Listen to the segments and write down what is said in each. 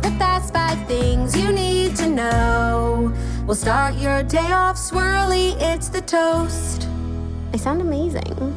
the fast 5 things you need to know. We'll start your day off swirly, it's the toast. I sound amazing.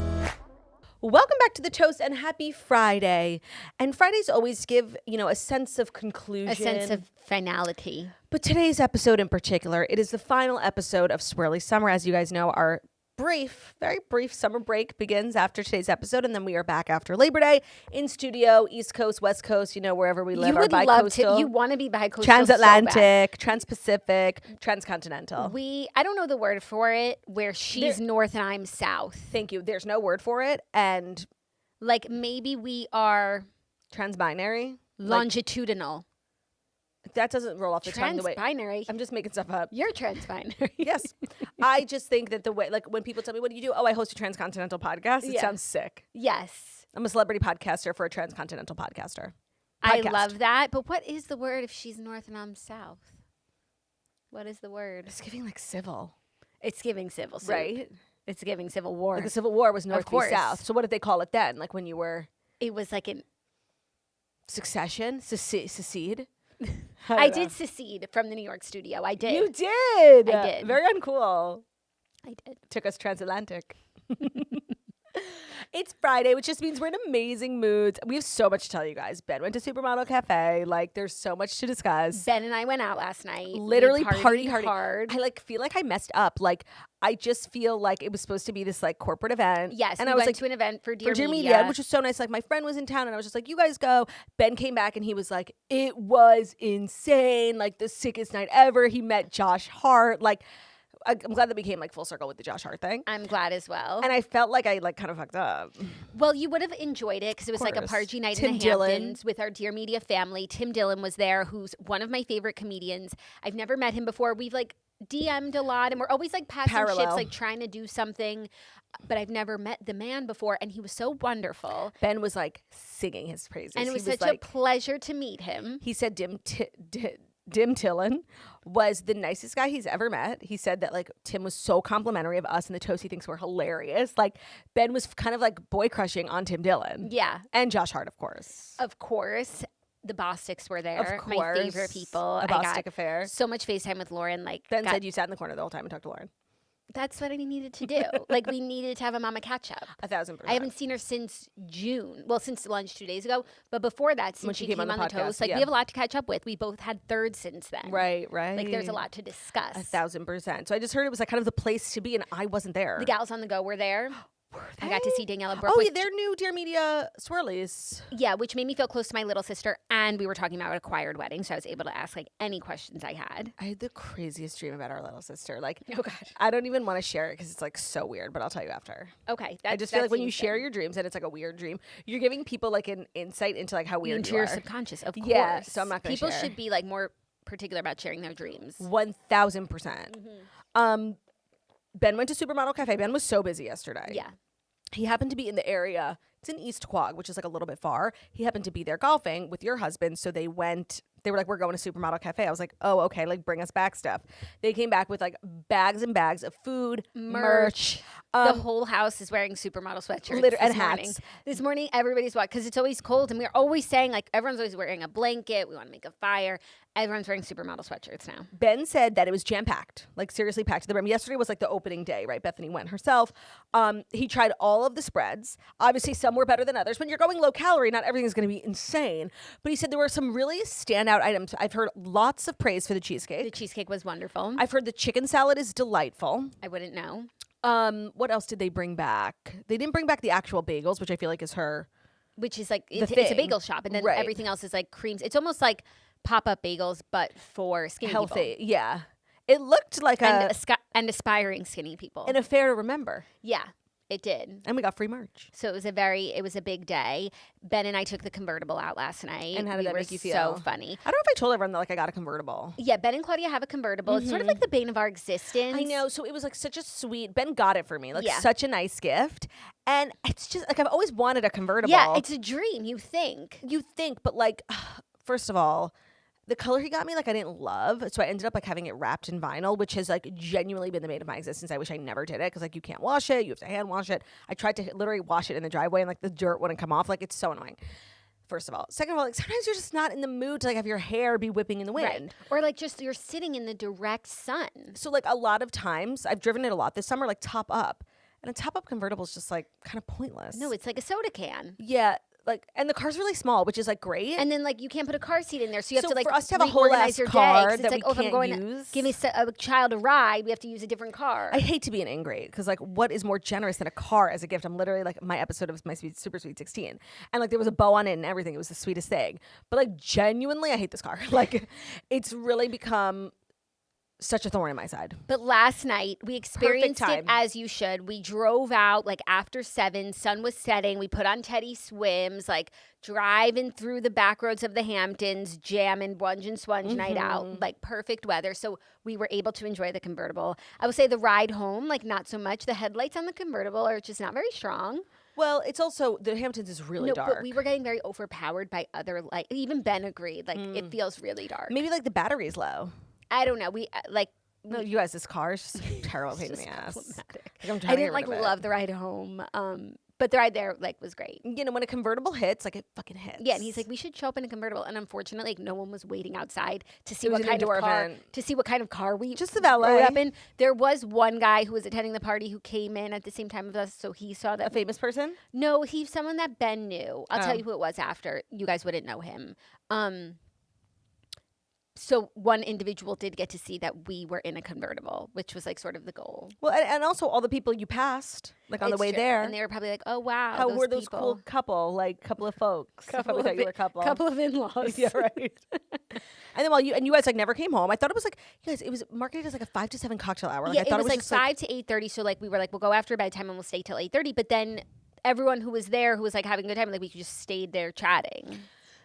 Welcome back to The Toast and happy Friday. And Fridays always give, a sense of conclusion. A sense of finality. But today's episode in particular, it is the final episode of Swirly Summer. As you guys know, our very brief summer break begins after today's episode, and then we are back after Labor Day in studio, East Coast, West Coast, wherever we live. You would love to. You want to be bi-coastal. Transatlantic, Trans-Pacific, transcontinental. I don't know the word for it, where she's north and I'm south. Thank you. There's no word for it. And like maybe we are trans-binary. Longitudinal. That doesn't roll off the tongue the way. Trans-binary. I'm just making stuff up. You're trans-binary. Yes. I just think that the way, when people tell me, what do you do? Oh, I host a transcontinental podcast. It sounds sick. Yes. I'm a celebrity podcaster for a transcontinental podcaster. I love that. But what is the word if she's north and I'm south? What is the word? It's giving civil. It's giving civil suit. Right? It's giving civil war. Like the Civil War was north v. south. So what did they call it then? Like when you were... It was like an... Succession? Secede? I did secede from the New York studio. I did. You did. I did. Very uncool. I did. Took us transatlantic. It's Friday, which just means we're in amazing moods. We have so much to tell you guys. Ben went to Supermodel Cafe. There's so much to discuss. Ben and I went out last night. Literally party hard. I feel like I messed up. I just feel like it was supposed to be this corporate event. Yes, and we I was went to an event for Dear Media, which was so nice. My friend was in town, and I was just like, "You guys go." Ben came back, and he was like, "It was insane. The sickest night ever." He met Josh Hart. I'm glad that we came full circle with the Josh Hart thing. I'm glad as well. And I felt like I kind of fucked up. Well, you would have enjoyed it because it was a party night in the Hamptons with our Dear Media family. Tim Dillon was there, who's one of my favorite comedians. I've never met him before. We've DM'd a lot, and we're always passing ships, trying to do something. But I've never met the man before, and he was so wonderful. Ben was singing his praises. And it was such a pleasure to meet him. He said Dim Dillon was the nicest guy he's ever met. He said that Tim was so complimentary of us and the toast he thinks we're hilarious. Ben was kind of boy crushing on Tim Dillon. Yeah. And Josh Hart, of course. Of course. The Bostics were there. Of course. My favorite people. A Bostic affair. So much FaceTime with Lauren. Ben said you sat in the corner the whole time and talked to Lauren. That's what I needed to do. We needed to have a mama catch up. 1,000%. I haven't seen her since June. Well, since lunch 2 days ago. But before that, since she came on the toast, we have a lot to catch up with. We both had thirds since then. Right. There's a lot to discuss. 1,000%. So I just heard it was kind of the place to be, and I wasn't there. The gals on the go were there. I got to see Daniela Brooke. Oh, yeah, they're new Dear Media swirlies. Yeah, which made me feel close to my little sister, and we were talking about acquired wedding, so I was able to ask any questions I had. I had the craziest dream about our little sister. Oh God, I don't even want to share it because it's so weird, but I'll tell you after. Okay, I just feel when you share your dreams and it's a weird dream, you're giving people an insight into how weird into you your are. subconscious. Of course, yeah. So I'm not going to share. People should be more particular about sharing their dreams. 1,000%. Ben went to Supermodel Cafe. Ben was so busy yesterday. Yeah. He happened to be in the area. It's in East Quogue, which is a little bit far. He happened to be there golfing with your husband. So they went, they were we're going to Supermodel Cafe. I was like, oh, okay, bring us back stuff. They came back with bags and bags of food, merch. The whole house is wearing Supermodel sweatshirts and morning. hats. This morning, everybody's because it's always cold, and we're always saying everyone's always wearing a blanket. We want to make a fire. Everyone's wearing Supermodel sweatshirts now. Ben said that it was jam-packed, seriously packed to the brim. Yesterday was the opening day, right? Bethany went herself. He tried all of the spreads. Obviously, some were better than others. When you're going low calorie, not everything's going to be insane. But he said there were some really standout items. I've heard lots of praise for the cheesecake. The cheesecake was wonderful. I've heard the chicken salad is delightful. I wouldn't know. What else did they bring back? They didn't bring back the actual bagels, which I feel is her. Which is it's a bagel shop, and then everything else is creams. It's almost like pop-up bagels, but for skinny healthy people. Yeah, it looked like and aspiring skinny people, and a fair to remember. Yeah, it did. And we got free merch, so it was a big day. Ben and I took the convertible out last night. And how did that make you feel? So funny. I don't know if I told everyone that I got a convertible. Yeah, Ben and Claudia have a convertible. It's sort of the bane of our existence. I know. So it was such a sweet. Ben got it for me, such a nice gift, and it's just I've always wanted a convertible. Yeah, it's a dream. You think, but first of all, the color he got me, I didn't love. So I ended up having it wrapped in vinyl, which has genuinely been the bane of my existence. I wish I never did it because you can't wash it. You have to hand wash it. I tried to literally wash it in the driveway and the dirt wouldn't come off. It's so annoying. First of all. Second of all, like sometimes you're just not in the mood to like have your hair be whipping in the wind. Right. Or like just you're sitting in the direct sun. So like a lot of times, I've driven it a lot this summer, like top up. And a top up convertible is just like kind of pointless. No, it's like a soda can. Yeah. Like, and the car's really small, which is like great. And then like you can't put a car seat in there, so you have to like for us to have a whole ass your car day, that it's like, we if I'm can't going use. to give me a child a ride, we have to use a different car. I hate to be an ingrate because like what is more generous than a car as a gift? I'm literally like my episode of my Super Sweet 16, and like there was a bow on it and everything. It was the sweetest thing. But like genuinely, I hate this car. Like it's really become such a thorn in my side. But last night we experienced it as you should. We drove out like after 7, sun was setting. We put on Teddy Swims, like driving through the back roads of the Hamptons, jamming Bunge and Swunge night out, like perfect weather. So we were able to enjoy the convertible. I would say the ride home, like not so much. The headlights on the convertible are just not very strong. Well, it's also the Hamptons is really dark. But we were getting very overpowered by other light. Even Ben agreed, like it feels really dark. Maybe like the battery's low. I don't know. We No, you guys, this car is just terrible pain in the ass. Like, I didn't love the ride home, but the ride there like was great. You know, when a convertible hits, like it fucking hits. Yeah, and he's like, we should show up in a convertible, and unfortunately, like, no one was waiting outside to see what kind of car we just the valet. Were up in. There was one guy who was attending the party who came in at the same time as us, so he saw that. A famous person? No, he's someone that Ben knew. I'll tell you who it was after. You guys wouldn't know him. So one individual did get to see that we were in a convertible, which was like sort of the goal. Well, and also all the people you passed, like on the way there. And they were probably like, oh, wow. How were those cool couple, like couple of folks? Couple thought you were a couple. Couple of in-laws. Yeah, right. And then you guys like never came home. I thought it was like, you guys, it was marketed as like a 5 to 7 cocktail hour. Like, Yeah, I thought it was like just 5 to 8:30. So like we were like, we'll go after bedtime and we'll stay till 8:30. But then everyone who was there who was like having a good time, like we could just stayed there chatting.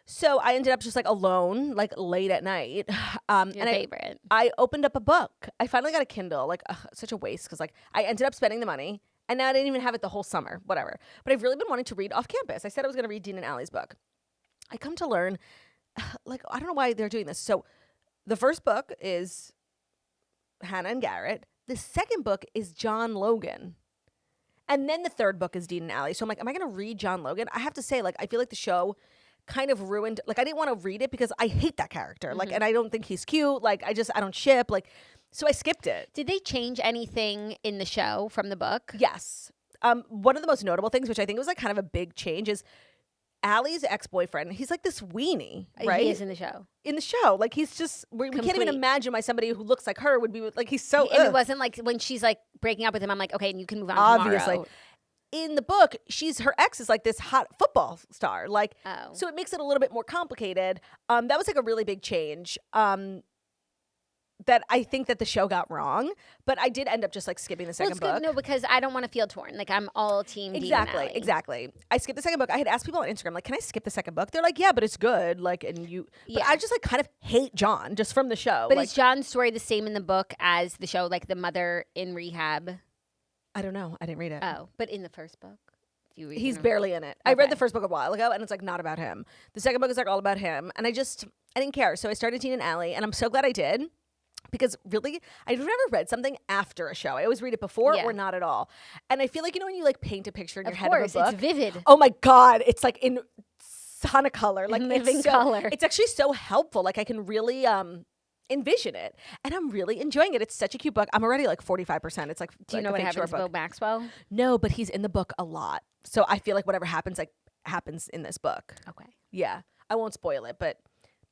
So I ended up just like alone, like late at night. Your favorite. I opened up a book. I finally got a Kindle. Like such a waste because like I ended up spending the money, and now I didn't even have it the whole summer. Whatever. But I've really been wanting to read off campus. I said I was going to read Dean and Allie's book. I come to learn, like I don't know why they're doing this. So the first book is Hannah and Garrett. The second book is John Logan. And then the third book is Dean and Allie. So I'm like, am I going to read John Logan? I have to say, like, I feel like the show kind of ruined, like I didn't want to read it because I hate that character. Like, and I don't think he's cute. Like, I don't ship. Like, so I skipped it. Did they change anything in the show from the book? Yes. One of the most notable things, which I think was like kind of a big change, is Allie's ex-boyfriend. He's like this weenie, right? He is in the show. In the show. Like he's just, we can't even imagine why somebody who looks like her would be like, he's so, And it wasn't like when she's like breaking up with him, I'm like, okay, and you can move on obviously. tomorrow. In the book, her ex is like this hot football star. Like, so it makes it a little bit more complicated. That was like a really big change. That I think that the show got wrong, but I did end up just like skipping the second book. No, because I don't want to feel torn. Like I'm all team Dean and Allie. Exactly. I skipped the second book. I had asked people on Instagram, like, can I skip the second book? They're like, yeah, but it's good. Like, but I just like kind of hate John just from the show. But is John's story the same in the book as the show? Like the mother in rehab? I don't know. I didn't read it. Oh, but in the first book? He's barely in it. Okay. I read the first book a while ago, and it's like not about him. The second book is like all about him, and I didn't care. So I started Dean and Allie, and I'm so glad I did. Because really, I've never read something after a show. I always read it before or not at all. And I feel like, when you like paint a picture in your head of a book. It's vivid. Oh my God. It's like in Technicolor. Like living color. It's actually so helpful. Like I can really envision it. And I'm really enjoying it. It's such a cute book. I'm already like 45%. It's like, do you know what happens to Bill Maxwell? No, but he's in the book a lot. So I feel like whatever happens, like happens in this book. Okay. Yeah. I won't spoil it, but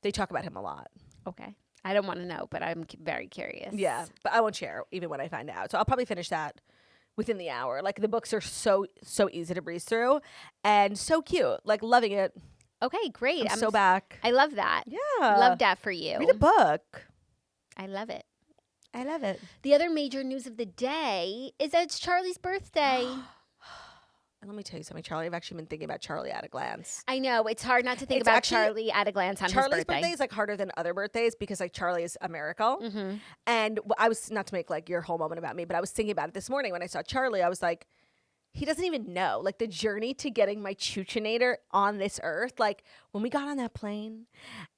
they talk about him a lot. Okay. I don't want to know, but I'm very curious. Yeah, but I won't share even when I find out. So I'll probably finish that within the hour. Like the books are so easy to breeze through and so cute. Like loving it. Okay, great. I'm so back. I love that. Yeah. Love that for you. Read a book. I love it. I love it. The other major news of the day is that it's Charlie's birthday. And let me tell you something, Charlie. I've actually been thinking about Charlie at a glance. I know. It's hard not to think about Charlie at a glance on his birthday. Charlie's birthday is like harder than other birthdays because like Charlie is a miracle. Mm-hmm. And I was, not to make like your whole moment about me, but I was thinking about it this morning when I saw Charlie. I was like, he doesn't even know. Like the journey to getting my chuchinator on this earth. Like when we got on that plane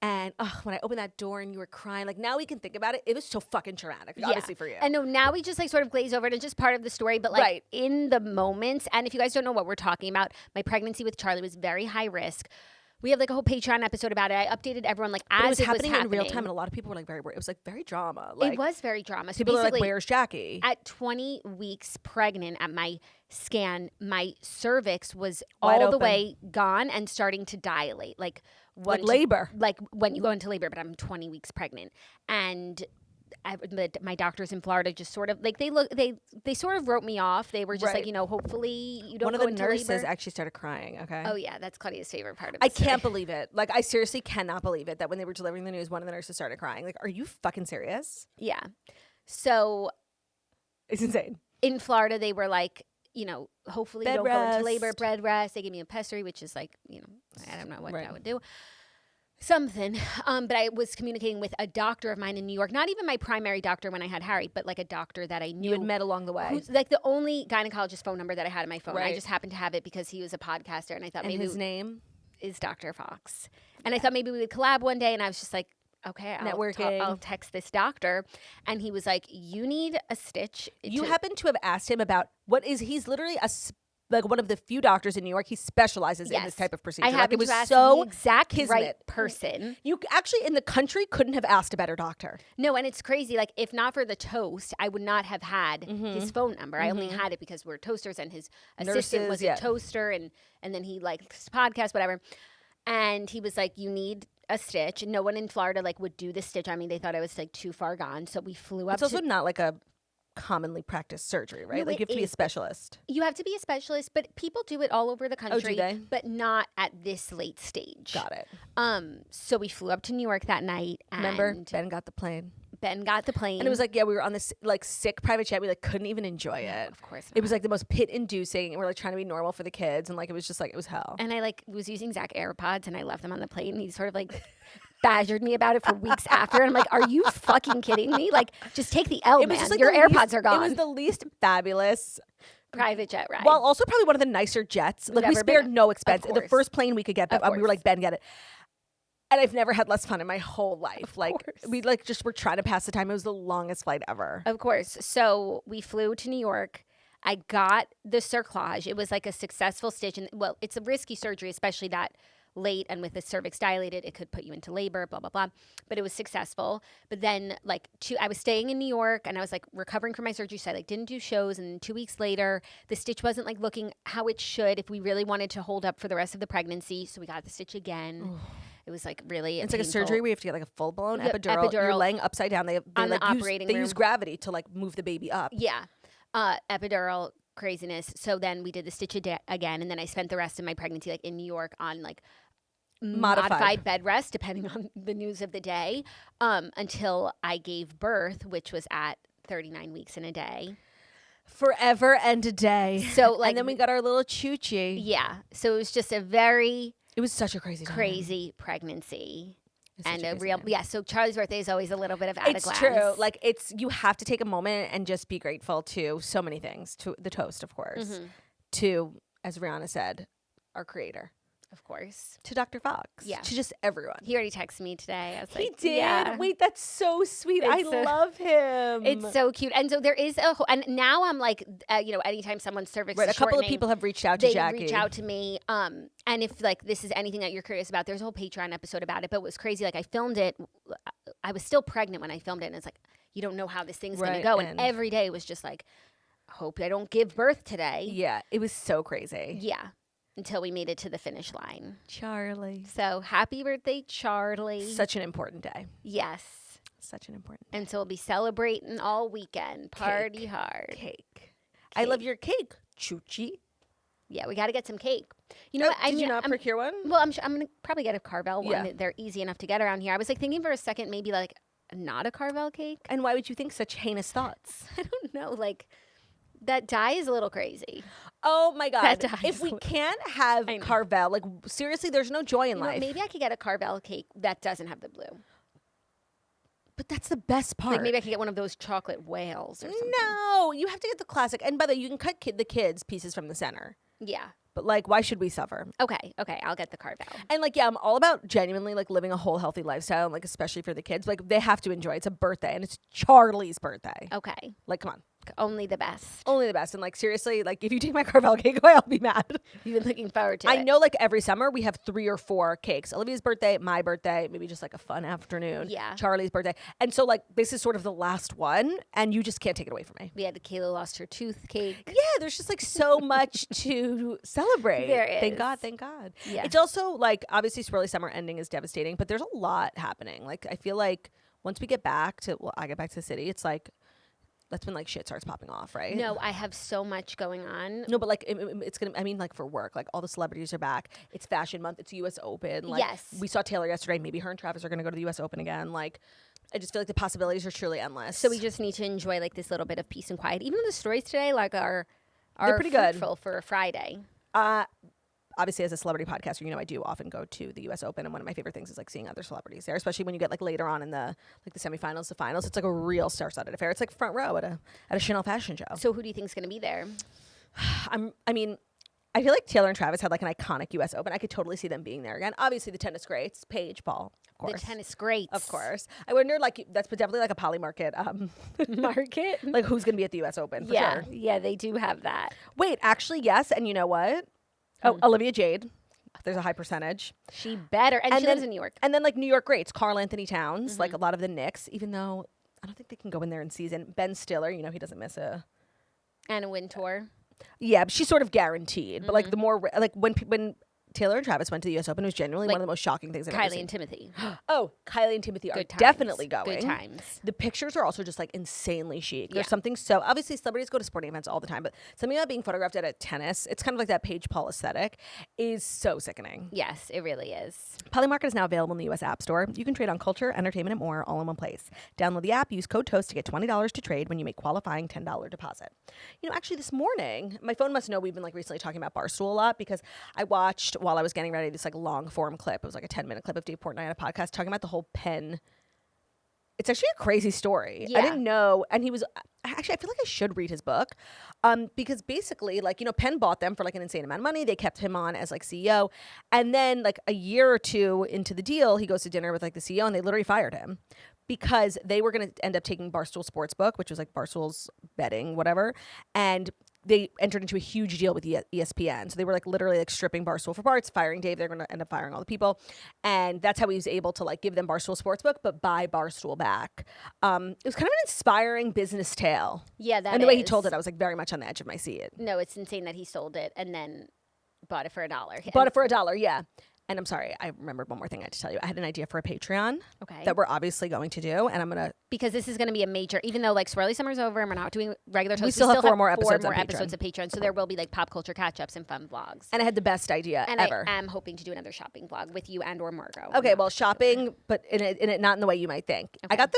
and when I opened that door and you were crying, like now we can think about it. It was so fucking traumatic, obviously for you. And no, now we just like sort of glaze over it. It's just part of the story. But like in the moments, and if you guys don't know what we're talking about, my pregnancy with Charlie was very high risk. We have like a whole Patreon episode about it. I updated everyone like as it was happening in real time, and a lot of people were like very worried. It was like very drama. Like, it was very drama. So people are like, "Where's Jackie?" At 20 weeks pregnant, at my scan, my cervix was Wide all the open. way gone and starting to dilate, like labor, like when you go into labor. But I'm 20 weeks pregnant, and my doctors in Florida just sort of like they sort of wrote me off. They were just like, hopefully you don't One of go the into nurses labor. actually started crying. Okay. Oh yeah, that's Claudia's favorite part of I the story. can't believe it. Like, I seriously cannot believe it that when they were delivering the news, one of the nurses started crying. Like, are you fucking serious? Yeah. So It's insane. in Florida, they were like, hopefully Bed you don't go into labor, rest. bed rest. They gave me a pessary, which is like, I don't know what Right. that would do. Something. But I was communicating with a doctor of mine in New York, not even my primary doctor when I had Harry, but like a doctor that I knew. You had met along the way. Who's like the only gynecologist phone number that I had in my phone. I Right. just happened to have it because he was a podcaster, and I thought And maybe his name? is Dr. Fox. And I thought maybe we would collab one day, and I was just like, okay, Networking. I'll text this doctor. And he was like, you need a stitch. You happen to have asked him about he's literally like one of the few doctors in New York. He specializes in this type of procedure. I like, happened it was to ask so the exact kismet. right person. You actually in the country couldn't have asked a better doctor. No, and it's crazy. Like, if not for the toast, I would not have had his phone number. I only had it because we're toasters, and his assistant was a toaster, and then he likes podcasts, whatever. And he was like, you need a stitch. No one in Florida like would do the stitch. I mean, they thought I was like too far gone. So we flew up. It's also not like a commonly practiced surgery, right? No, Like, you have to be a is. specialist. You have to be a specialist, but people do it all over the country, they? but not at this late stage. Got it. So we flew up to New York that night. Remember, And Ben got the plane. Ben got the plane. And it was like, yeah, we were on this like sick private jet. We like couldn't even enjoy it. Of course It was like the most pit inducing, and we're like trying to be normal for the kids, and like it was just like it was hell. And I like was using Zach AirPods, and I left them on the plane. And he sort of like badgered me about it for weeks after. And I'm like, are you fucking kidding me? Like, just take the L, It was man. just like Your the AirPods least- are gone. It was the least fabulous, private jet ride. while also probably one of the nicer jets. Like, we ever spared been. no expense. Of The course. first plane we could get, Of we were course. like, Ben, get it. And I've never had less fun in my whole life. Like, we like just were trying to pass the time. It was the longest flight ever. Of course. So we flew to New York. I got the cerclage. It was like a successful stitch. And well, it's a risky surgery, especially that late, and with the cervix dilated, it could put you into labor, blah, blah, blah. But it was successful. But then I was staying in New York, and I was like recovering from my surgery. So I like didn't do shows. And 2 weeks later, the stitch wasn't like looking how it should if we really wanted to hold up for the rest of the pregnancy. So we got the stitch again. It was like really It's like a painful. surgery where you have to get like a full blown Yep, epidural. You're epidural. laying upside down. They On the like operating they room. use gravity to like move the baby up. Yeah. Epidural craziness. So then we did the stitch again, and then I spent the rest of my pregnancy like in New York on like modified bed rest, depending on the news of the day, until I gave birth, which was at 39 weeks and a day. Forever and a day. So like, and then we got our little choochie. yeah. So it was just a very It was such a crazy time. crazy pregnancy. It was And such a crazy real, time. yeah. So Charlie's birthday is always a little bit of at a It's glance. true. Like, you have to take a moment and just be grateful to so many things. To the toast, of course. Mm-hmm. To, as Rihanna said, our creator. Of course. To Dr. Fox. Yeah. To just everyone. He already texted me today. I was He like, did. Yeah. Wait, that's so sweet. I It's so- love him. It's so cute. And so there is and now I'm like, anytime someone's cervix right. is A couple of shortening, people have reached out to they Jackie. reach out to me. And if like this is anything that you're curious about, there's a whole Patreon episode about it. But it was crazy. Like I filmed it. I was still pregnant when I filmed it. And it's like, you don't know how this thing's going Right, to go. And and- every day was just like, hope I don't give birth today. Yeah, it was so crazy. Yeah. Until we made it to the finish line. Charlie. So happy birthday, Charlie. Such an important day. Yes. Such an important day. And so we'll be celebrating all weekend. Party hard. Cake. I love your cake, Choochie. Yeah, we got to get some cake. You know what? Did you not procure one? Well, I'm going to probably get a Carvel one. Yeah. They're easy enough to get around here. I was like thinking for a second, maybe like not a Carvel cake. And why would you think such heinous thoughts? I don't know. Like that dye is a little crazy. Oh my God. That dies. If we can't have I know. Carvel, like seriously, there's no joy in You know what, life. maybe I could get a Carvel cake that doesn't have the blue. But that's the best part. Like maybe I could get one of those chocolate whales or something. No, you have to get the classic. And by the way, you can cut the kids pieces from the center. Yeah. But like, why should we suffer? Okay. I'll get the Carvel. And like, yeah, I'm all about genuinely like living a whole healthy lifestyle, and like especially for the kids. Like they have to enjoy. It's a birthday, and it's Charlie's birthday. Okay. Like, come on. Only the best. Only the best. And like seriously, like if you take my Carvel cake away, I'll be mad. You've been looking forward to it. I know like every summer we have 3 or 4 cakes. Olivia's birthday, my birthday, maybe just like a fun afternoon. Yeah. Charlie's birthday. And so like this is sort of the last one and you just can't take it away from me. We had Kayla lost her tooth cake. Yeah, there's just like so much to celebrate. There is. Thank God, thank God. Yeah. It's also like obviously Swirly Summer ending is devastating, but there's a lot happening. Like I feel like once we get back to, I get back to the city, it's like, that's when like shit starts popping off, right? No, I have so much going on. No, but like it's gonna. I mean, like for work, like all the celebrities are back. It's Fashion Month. It's U.S. Open. Like, yes, we saw Taylor yesterday. Maybe her and Travis are gonna go to the U.S. Open again. Like, I just feel like the possibilities are truly endless. So we just need to enjoy like this little bit of peace and quiet. Even though the stories today like are pretty good for a Friday. Obviously, as a celebrity podcaster, you know I do often go to the U.S. Open, and one of my favorite things is like seeing other celebrities there, especially when you get like later on in the like the semifinals, the finals. It's like a real star-studded affair. It's like front row at a Chanel fashion show. So who do you think is going to be there? I mean, I feel like Taylor and Travis had like an iconic U.S. Open. I could totally see them being there again. Obviously, the tennis greats, Paige, Paul, of course. The tennis greats, of course. I wonder, like, that's definitely like a Poly market. Market, like who's going to be at the U.S. Open? For yeah, sure. Yeah, they do have that. Wait, actually, yes, and you know what? Oh, Olivia Jade. There's a high percentage. She better. And she lives in New York. And then like New York greats, Karl Anthony Towns, like a lot of the Knicks, even though I don't think they can go in there in season. Ben Stiller, you know, he doesn't miss a Anna Wintour. Yeah, but she's sort of guaranteed. But like the more like when Taylor and Travis went to the U.S. Open, it was genuinely Like one of the most shocking things I've ever Kylie seen. and Timothy. Oh, Kylie and Timothy are Good times. definitely going. Good times. The pictures are also just like insanely chic. Yeah. There's something so obviously celebrities go to sporting events all the time, but something about being photographed at a tennis, it's kind of like that Paige Paul aesthetic, is so sickening. Yes, it really is. Polymarket is now available in the U.S. App Store. You can trade on culture, entertainment, and more all in one place. Download the app, use code TOAST to get $20 to trade when you make qualifying $10 deposit. You know, actually this morning, my phone must know we've been like recently talking about Barstool a lot because I watched while I was getting ready this like long form clip. It was like a 10-minute clip of Dave Portnoy on a podcast talking about the whole Penn. It's actually a crazy story. Yeah. I didn't know. And he was actually, I feel like I should read his book because basically like, you know, Penn bought them for like an insane amount of money. They kept him on as like CEO. And then like a year or two into the deal, he goes to dinner with like the CEO and they literally fired him because they were going to end up taking Barstool Sportsbook, which was like Barstool's betting, whatever. And they entered into a huge deal with ESPN. So they were like literally like stripping Barstool for parts, firing Dave. They're going to end up firing all the people. And that's how he was able to like give them Barstool Sportsbook, but buy Barstool back. It was kind of an inspiring business tale. Yeah, that And the way he told it, I was like very much on the edge of my seat. No, it's insane that he sold it and then bought it for $1. Bought it for $1, yeah. And I'm sorry, I remembered one more thing I had to tell you. I had an idea for a Patreon that we're obviously going to do. And I'm going to... Because this is going to be a major... Even though like Swirly Summer's over and we're not doing regular toast, we still have 4 more episodes of Patreon. So there will be like pop culture catch-ups and fun vlogs. And I had the best idea ever. I am hoping to do another shopping vlog with you and or Margot. Okay, well, shopping, but in it not in the way you might think. Okay. I got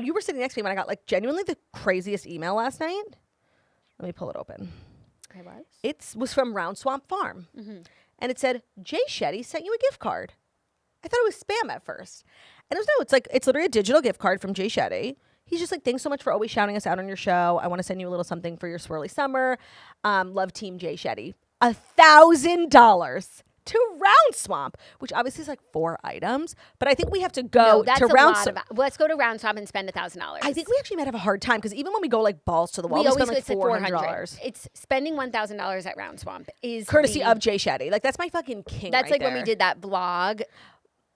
you were sitting next to me when I got like genuinely the craziest email last night. Let me pull it open. Okay, what? It was from Round Swamp Farm. Mm-hmm. And it said, Jay Shetty sent you a gift card. I thought it was spam at first. And it's literally a digital gift card from Jay Shetty. He's just like, thanks so much for always shouting us out on your show. I want to send you a little something for your swirly summer. Love Team Jay Shetty. $1,000 to Round Swamp, which obviously is like 4 items. But I think we have to go to Round Swamp. Let's go to Round Swamp and spend $1,000. I think we actually might have a hard time because even when we go like balls to the wall, we spend like $400. It's spending $1,000 at Round Swamp is courtesy of Jay Shetty. Like that's my fucking king. That's right like there. when we did that vlog.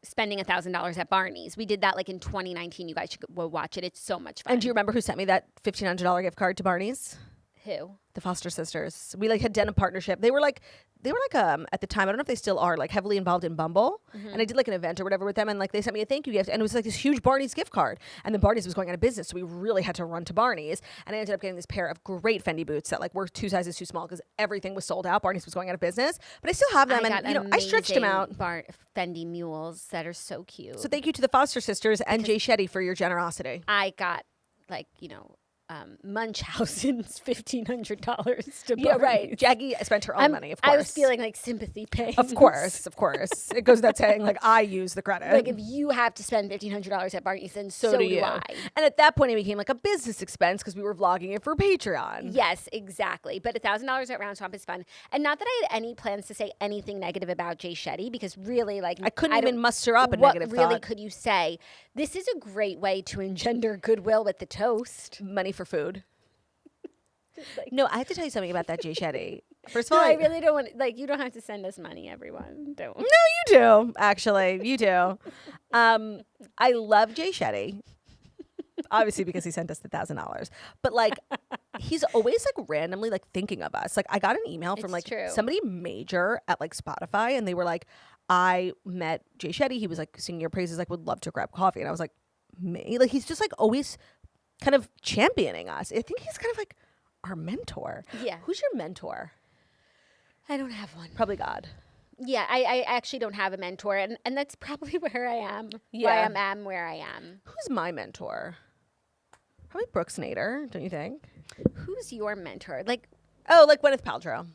Spending $1,000 at Barney's. We did that like in 2019. You guys should go watch it. It's so much fun. And do you remember who sent me that $1,500 gift card to Barney's? Who? The Foster sisters. We like had done a partnership. They were like at the time, I don't know if they still are, like heavily involved in Bumble. Mm-hmm. And I did like an event or whatever with them, and like they sent me a thank you gift, and it was like this huge Barney's gift card. And then Barney's was going out of business, so we really had to run to Barney's. And I ended up getting this pair of great Fendi boots that like were 2 sizes too small because everything was sold out. Barney's was going out of business, but I still have them, and you know I stretched them out. Fendi mules that are so cute. So thank you to the Foster sisters and Jay Shetty for your generosity. I got like Munchausen's $1,500 to yeah, right. Jackie spent her own money, of course. I was feeling like sympathy pain. Of course. It goes without saying, like, I use the credit. Like, if you have to spend $1,500 at Barney's, then so do I. And at that point, it became like a business expense because we were vlogging it for Patreon. Yes, exactly. But $1,000 at Round Swamp is fun. And not that I had any plans to say anything negative about Jay Shetty, because really, like, I couldn't even muster up a negative thought. What really could you say? This is a great way to engender goodwill with the toast. Money for food. No, I have to tell you something about that Jay Shetty. First of all, I really don't want. Like, you don't have to send us money, everyone. Don't. No, you do. Actually, you do. I love Jay Shetty. Obviously, because he sent us the $1,000. But like, he's always like randomly like thinking of us. Like, I got an email from like somebody major at like Spotify, and they were like, "I met Jay Shetty. He was like singing your praises. Like, would love to grab coffee." And I was like, "Me?" Like, he's just like always kind of championing us. I think he's kind of like our mentor. Yeah. Who's your mentor? I don't have one. Probably God. Yeah, I actually don't have a mentor, and that's probably where I am. Yeah. Why I'm where I am. Who's my mentor? Probably Brooke Snyder, don't you think? Who's your mentor? Like, oh, like Gwyneth Paltrow.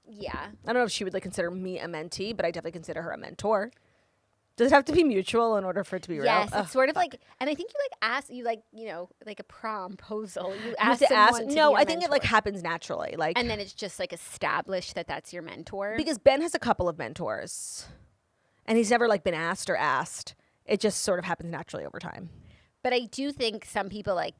Yeah. I don't know if she would like consider me a mentee, but I definitely consider her a mentor. Does it have to be mutual in order for it to be real? Yes, it's sort of like, and I think you like ask, you like, you know, like a promposal. You have ask to ask. someone to No, be your I think it like mentor. happens naturally. Like, And then it's just like established that that's your mentor. because Ben has a couple of mentors, and he's never like been asked or asked. It just sort of happens naturally over time. But I do think some people like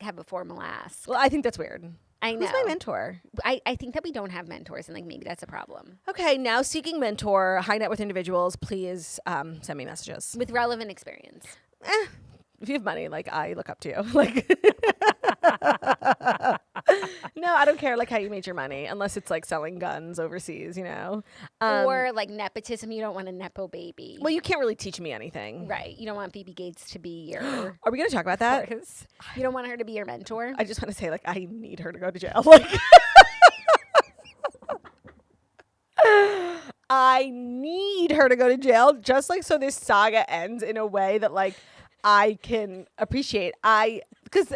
have a formal ask. Well, I think that's weird. I know. Who's my mentor? I think that we don't have mentors, and like maybe that's a problem. Okay, now seeking mentor, high net worth individuals, please send me messages. With relevant experience. If you have money, like I look up to you. Like, no, I don't care like how you made your money, unless it's like selling guns overseas, you know. Or like nepotism. You don't want a nepo baby. Well, you can't really teach me anything. Right. You don't want Phoebe Gates to be your. Are we going to talk about that? You don't want her to be your mentor. I just want to say, like, I need her to go to jail. Like, I need her to go to jail, just like so this saga ends in a way that like I can appreciate. Because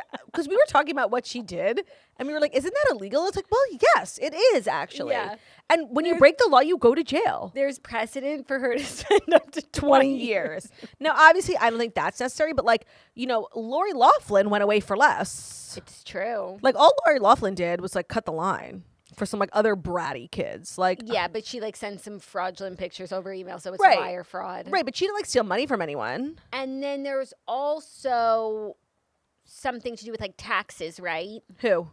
we were talking about what she did, and we were like, isn't that illegal? It's like, well, yes, it is actually. Yeah. And when you break the law, you go to jail. There's precedent for her to spend up to 20 years. Now, obviously, I don't think that's necessary, but like, you know, Lori Loughlin went away for less. It's true. Like, all Lori Loughlin did was like cut the line for some like other bratty kids. Like, yeah, but she like sent some fraudulent pictures over email, so it's Right. wire fraud. right, but she didn't like steal money from anyone. And then there's also something to do with like taxes, right? Who?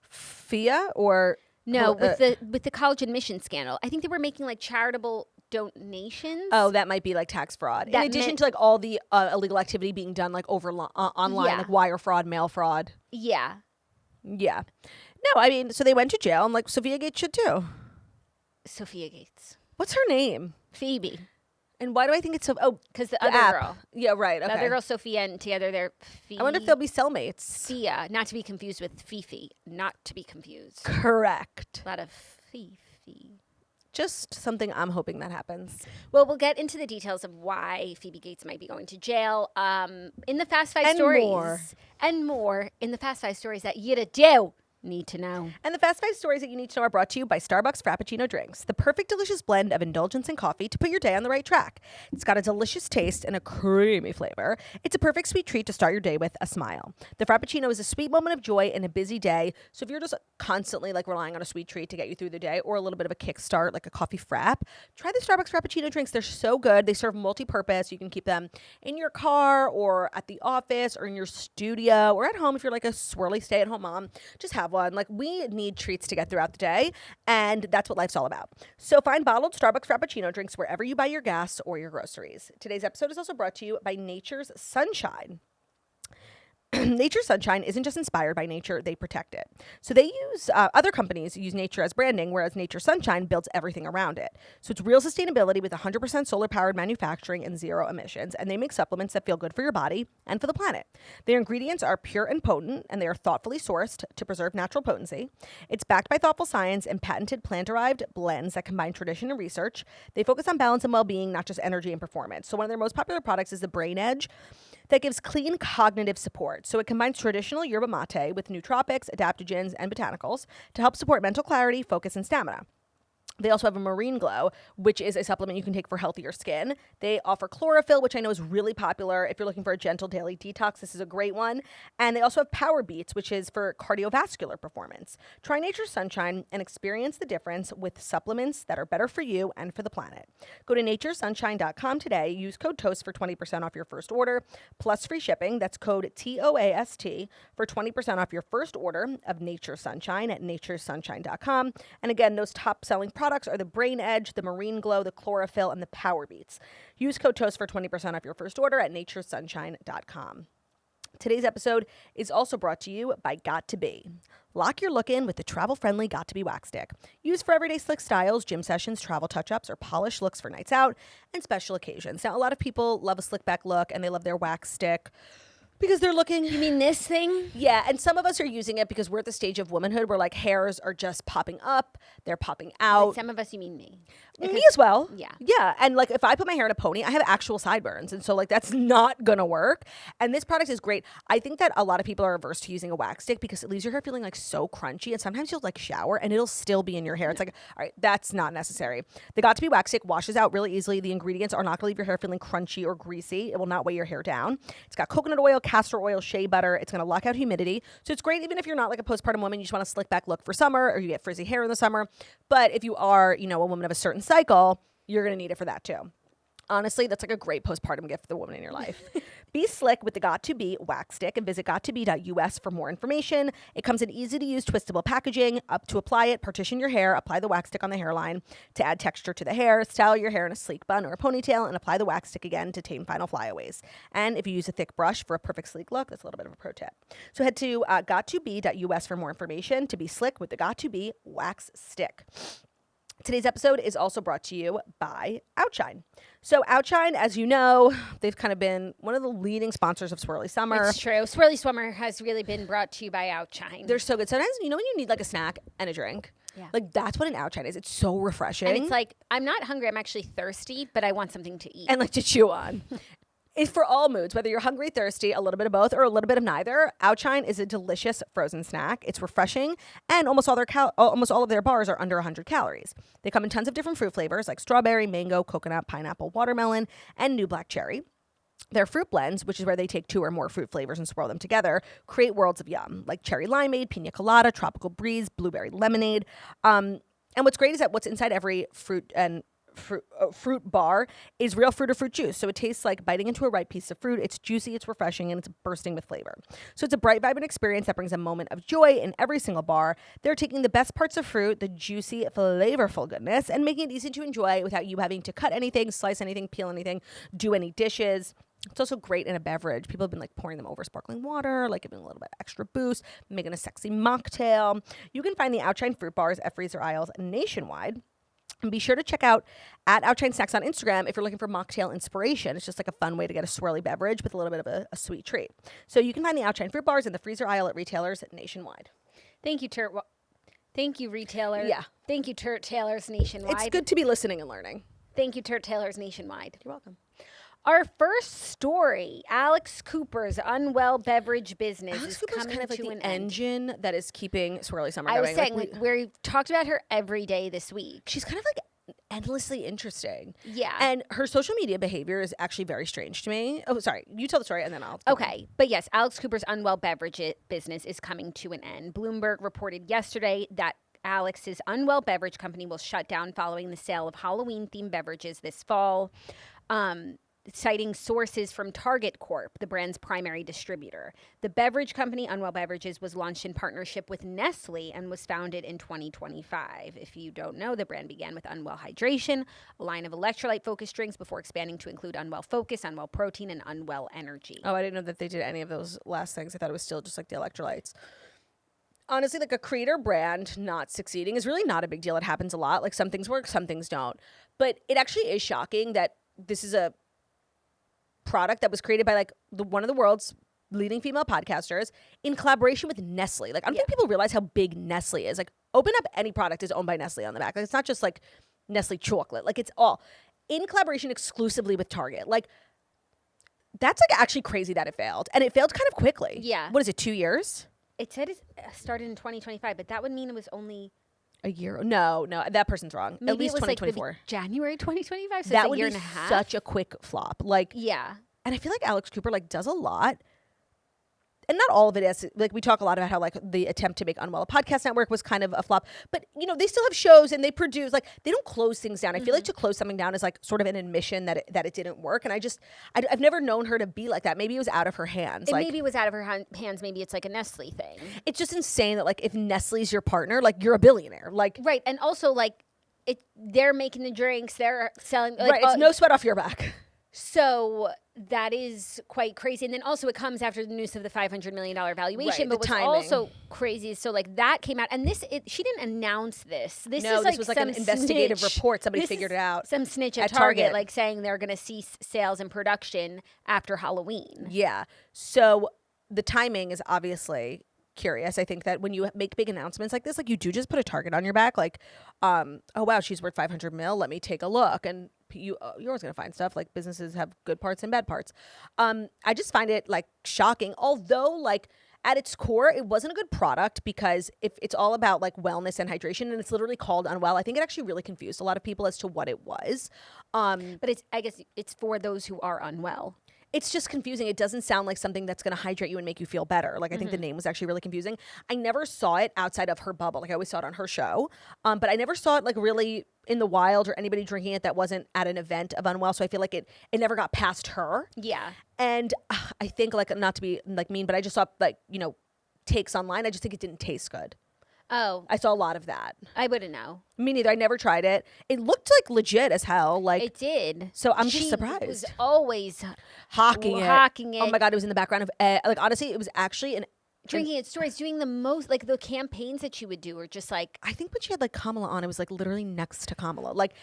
Phia or No, with the college admission scandal. I think they were making like charitable donations. oh, that might be like tax fraud. That In addition meant- to like all the illegal activity being done like over online, Yeah. like wire fraud, mail fraud. Yeah. Yeah. No, I mean, so they went to jail, and like Sophia Gates should too. Sophia Gates. What's her name? Phoebe. And why do I think it's so? Oh, Because the the other app. girl. Yeah, right. Okay. The other girl, Sophia, and together they're Phoebe. I wonder if they'll be cellmates. Phia, not to be confused with Fifi. Not to be confused. Correct. A lot of Fifi. Just something I'm hoping that happens. Well, we'll get into the details of why Phoebe Gates might be going to jail in the Fast Five And stories. more. And more in the Fast Five stories that you do need to know. And the Fast 5 stories that you need to know are brought to you by Starbucks Frappuccino Drinks, the perfect delicious blend of indulgence and coffee to put your day on the right track. It's got a delicious taste and a creamy flavor. It's a perfect sweet treat to start your day with a smile. The Frappuccino is a sweet moment of joy in a busy day. So if you're just constantly like relying on a sweet treat to get you through the day or a little bit of a kickstart, like a coffee frap, try the Starbucks Frappuccino Drinks. They're so good. They serve multi-purpose. You can keep them in your car or at the office or in your studio or at home if you're like a swirly stay-at-home mom. Just have one. Like, we need treats to get throughout the day, and that's what life's all about. So find bottled Starbucks Frappuccino Drinks wherever you buy your gas or your groceries. Today's episode is also brought to you by Nature's Sunshine. Nature's Sunshine isn't just inspired by nature, they protect it. So they use, other companies use nature as branding, whereas Nature's Sunshine builds everything around it. So it's real sustainability with 100% solar-powered manufacturing and zero emissions, and they make supplements that feel good for your body and for the planet. Their ingredients are pure and potent, and they are thoughtfully sourced to preserve natural potency. It's backed by thoughtful science and patented plant-derived blends that combine tradition and research. They focus on balance and well-being, not just energy and performance. So one of their most popular products is the Brain Edge, that gives clean cognitive support. So it combines traditional yerba mate with nootropics, adaptogens, and botanicals to help support mental clarity, focus, and stamina. They also have a Marine Glow, which is a supplement you can take for healthier skin. They offer chlorophyll, which I know is really popular. If you're looking for a gentle daily detox, this is a great one. And they also have Power Beats, which is for cardiovascular performance. Try Nature's Sunshine and experience the difference with supplements that are better for you and for the planet. Go to naturesunshine.com today. Use code TOAST for 20% off your first order, plus free shipping. That's code TOAST for 20% off your first order of Nature's Sunshine at naturesunshine.com. And again, those top selling products are the Brain Edge, the Marine Glow, the Chlorophyll, and the Power Beats. Use code TOAST for 20% off your first order at naturesunshine.com. Today's episode is also brought to you by Got2b. Lock your look in with the travel-friendly Got2b wax stick. Used for everyday slick styles, gym sessions, travel touch-ups, or polished looks for nights out and special occasions. Now, a lot of people love a slick back look and they love their wax stick because they're looking. You mean this thing? Yeah, and some of us are using it because we're at the stage of womanhood where like hairs are just popping up, they're popping out. Some of us, you mean me? Me as well. Yeah. Yeah. And like if I put my hair in a pony, I have actual sideburns. And so like that's not going to work. And this product is great. I think that a lot of people are averse to using a wax stick because it leaves your hair feeling like so crunchy. And sometimes you'll like shower and it'll still be in your hair. It's like, all right, that's not necessary. The Got2b wax stick washes out really easily. The ingredients are not going to leave your hair feeling crunchy or greasy. It will not weigh your hair down. It's got coconut oil, castor oil, shea butter. It's going to lock out humidity. So it's great even if you're not like a postpartum woman, you just want a slick back look for summer or you get frizzy hair in the summer. But if you are, you know, a woman of a certain cycle, you're going to need it for that too. Honestly, that's like a great postpartum gift for the woman in your life. Be slick with the Got2b wax stick and visit got2b.us for more information. It comes in easy to use twistable packaging. Up to apply it, partition your hair, apply the wax stick on the hairline to add texture to the hair, style your hair in a sleek bun or a ponytail, and apply the wax stick again to tame final flyaways. And if you use a thick brush for a perfect sleek look, that's a little bit of a pro tip. So head to got2b.us for more information to be slick with the Got2b wax stick. Today's episode is also brought to you by Outshine. So Outshine, as you know, they've kind of been one of the leading sponsors of Swirly Summer. It's true. Swirly Summer has really been brought to you by Outshine. They're so good. Sometimes, you know, when you need like a snack and a drink, like that's what an Outshine is. It's so refreshing. And it's like, I'm not hungry. I'm actually thirsty, but I want something to eat. And like to chew on. It's for all moods, whether you're hungry, thirsty, a little bit of both, or a little bit of neither. Outshine is a delicious frozen snack. It's refreshing, and almost all of their bars are under 100 calories. They come in tons of different fruit flavors like strawberry, mango, coconut, pineapple, watermelon, and new black cherry. Their fruit blends, which is where they take 2 or more fruit flavors and swirl them together, create worlds of yum, like cherry limeade, pina colada, tropical breeze, blueberry lemonade. And what's great is that what's inside every fruit bar is real fruit or fruit juice. So it tastes like biting into a ripe piece of fruit. It's juicy, it's refreshing, and it's bursting with flavor. So it's a bright, vibrant experience that brings a moment of joy in every single bar. They're taking the best parts of fruit, the juicy, flavorful goodness, and making it easy to enjoy without you having to cut anything, slice anything, peel anything, do any dishes. It's also great in a beverage. People have been like pouring them over sparkling water, like giving a little bit extra boost, making a sexy mocktail. You can find the Outshine fruit bars at freezer aisles nationwide. And be sure to check out at Outshine Snacks on Instagram if you're looking for mocktail inspiration. It's just like a fun way to get a swirly beverage with a little bit of a sweet treat. So you can find the Outshine fruit bars in the freezer aisle at retailers nationwide. Thank you, Thank you, retailer. Yeah. Thank you, Turt Tailors nationwide. It's good to be listening and learning. Thank you, Turt Tailors nationwide. You're welcome. Our first story, Alex Cooper's Unwell beverage business Alex is Cooper's coming kind of like to the an end. engine that is keeping Swirly Summer going. I was saying, we've talked about her every day this week. She's kind of like endlessly interesting. Yeah. And her social media behavior is actually very strange to me. Oh, sorry. You tell the story and then I'll. Okay. But yes, Alex Cooper's Unwell beverage business is coming to an end. Bloomberg reported yesterday that Alex's Unwell beverage company will shut down following the sale of Halloween-themed beverages this fall. Citing sources from Target Corp, the brand's primary distributor. The beverage company, Unwell Beverages, was launched in partnership with Nestle and was founded in 2025. If you don't know, the brand began with Unwell Hydration, a line of electrolyte-focused drinks before expanding to include Unwell Focus, Unwell Protein, and Unwell Energy. Oh, I didn't know that they did any of those last things. I thought it was still just like the electrolytes. Honestly, like a creator brand not succeeding is really not a big deal. It happens a lot. Like some things work, some things don't. But it actually is shocking that this is a product that was created by like one of the world's leading female podcasters in collaboration with Nestle. Like I don't think people realize how big Nestle is. Like open up any product is owned by Nestle on the back. Like it's not just like Nestle chocolate. Like it's all in collaboration exclusively with Target. Like that's like actually crazy that it failed. And it failed kind of quickly. Yeah. What is it, 2 years? It said it started in 2025, but that would mean it was only A year? No, that person's wrong. Maybe at least it was 2024. like January 2025. So that it's would a year be and a half. such a quick flop. Like, yeah. And I feel like Alex Cooper like does a lot. And not all of it is, like, we talk a lot about how, like, the attempt to make Unwell a podcast network was kind of a flop. But, you know, they still have shows and they produce, like, they don't close things down. I feel like to close something down is, like, sort of an admission that it didn't work. And I've never known her to be like that. Maybe it was out of her hands. Maybe it was out of her hands. Maybe it's like a Nestle thing. It's just insane that, like, if Nestle's your partner, like, you're a billionaire. Like, right. And also, like, they're making the drinks. They're selling. Like, right. It's no sweat off your back. So that is quite crazy. And then also it comes after the news of the $500 million valuation. Right, but what's timing. also crazy is, so like that came out. And she didn't announce this. This was like an investigative report. Somebody figured it out. Some snitch at Target, like saying they're going to cease sales and production after Halloween. Yeah. So the timing is obviously curious. I think that when you make big announcements like this, like, you do just put a target on your back. Like, oh, wow, she's worth 500 mil. Let me take a look. And you're always going to find stuff. Like, businesses have good parts and bad parts. I just find it, like, shocking. Although, like, at its core, it wasn't a good product, because if it's all about, like, wellness and hydration, and it's literally called Unwell, I think it actually really confused a lot of people as to what it was. But I guess it's for those who are unwell. It's just confusing. It doesn't sound like something that's going to hydrate you and make you feel better. Like, I think the name was actually really confusing. I never saw it outside of her bubble. Like, I always saw it on her show. But I never saw it, like, really in the wild, or anybody drinking it that wasn't at an event of Unwell. So I feel like it never got past her. Yeah. And I think, like, not to be, like, mean, but I just saw, like, you know, takes online. I just think it didn't taste good. Oh. I saw a lot of that. I wouldn't know. Me neither. I never tried it. It looked, like, legit as hell. Like, it did. So I'm just surprised. She was always hocking it. Oh my God, it was in the background of, like, honestly, it was actually drinking its stories, doing the most, like, the campaigns that she would do were just like, I think when she had, like, Kamala on, it was, like, literally next to Kamala. Like,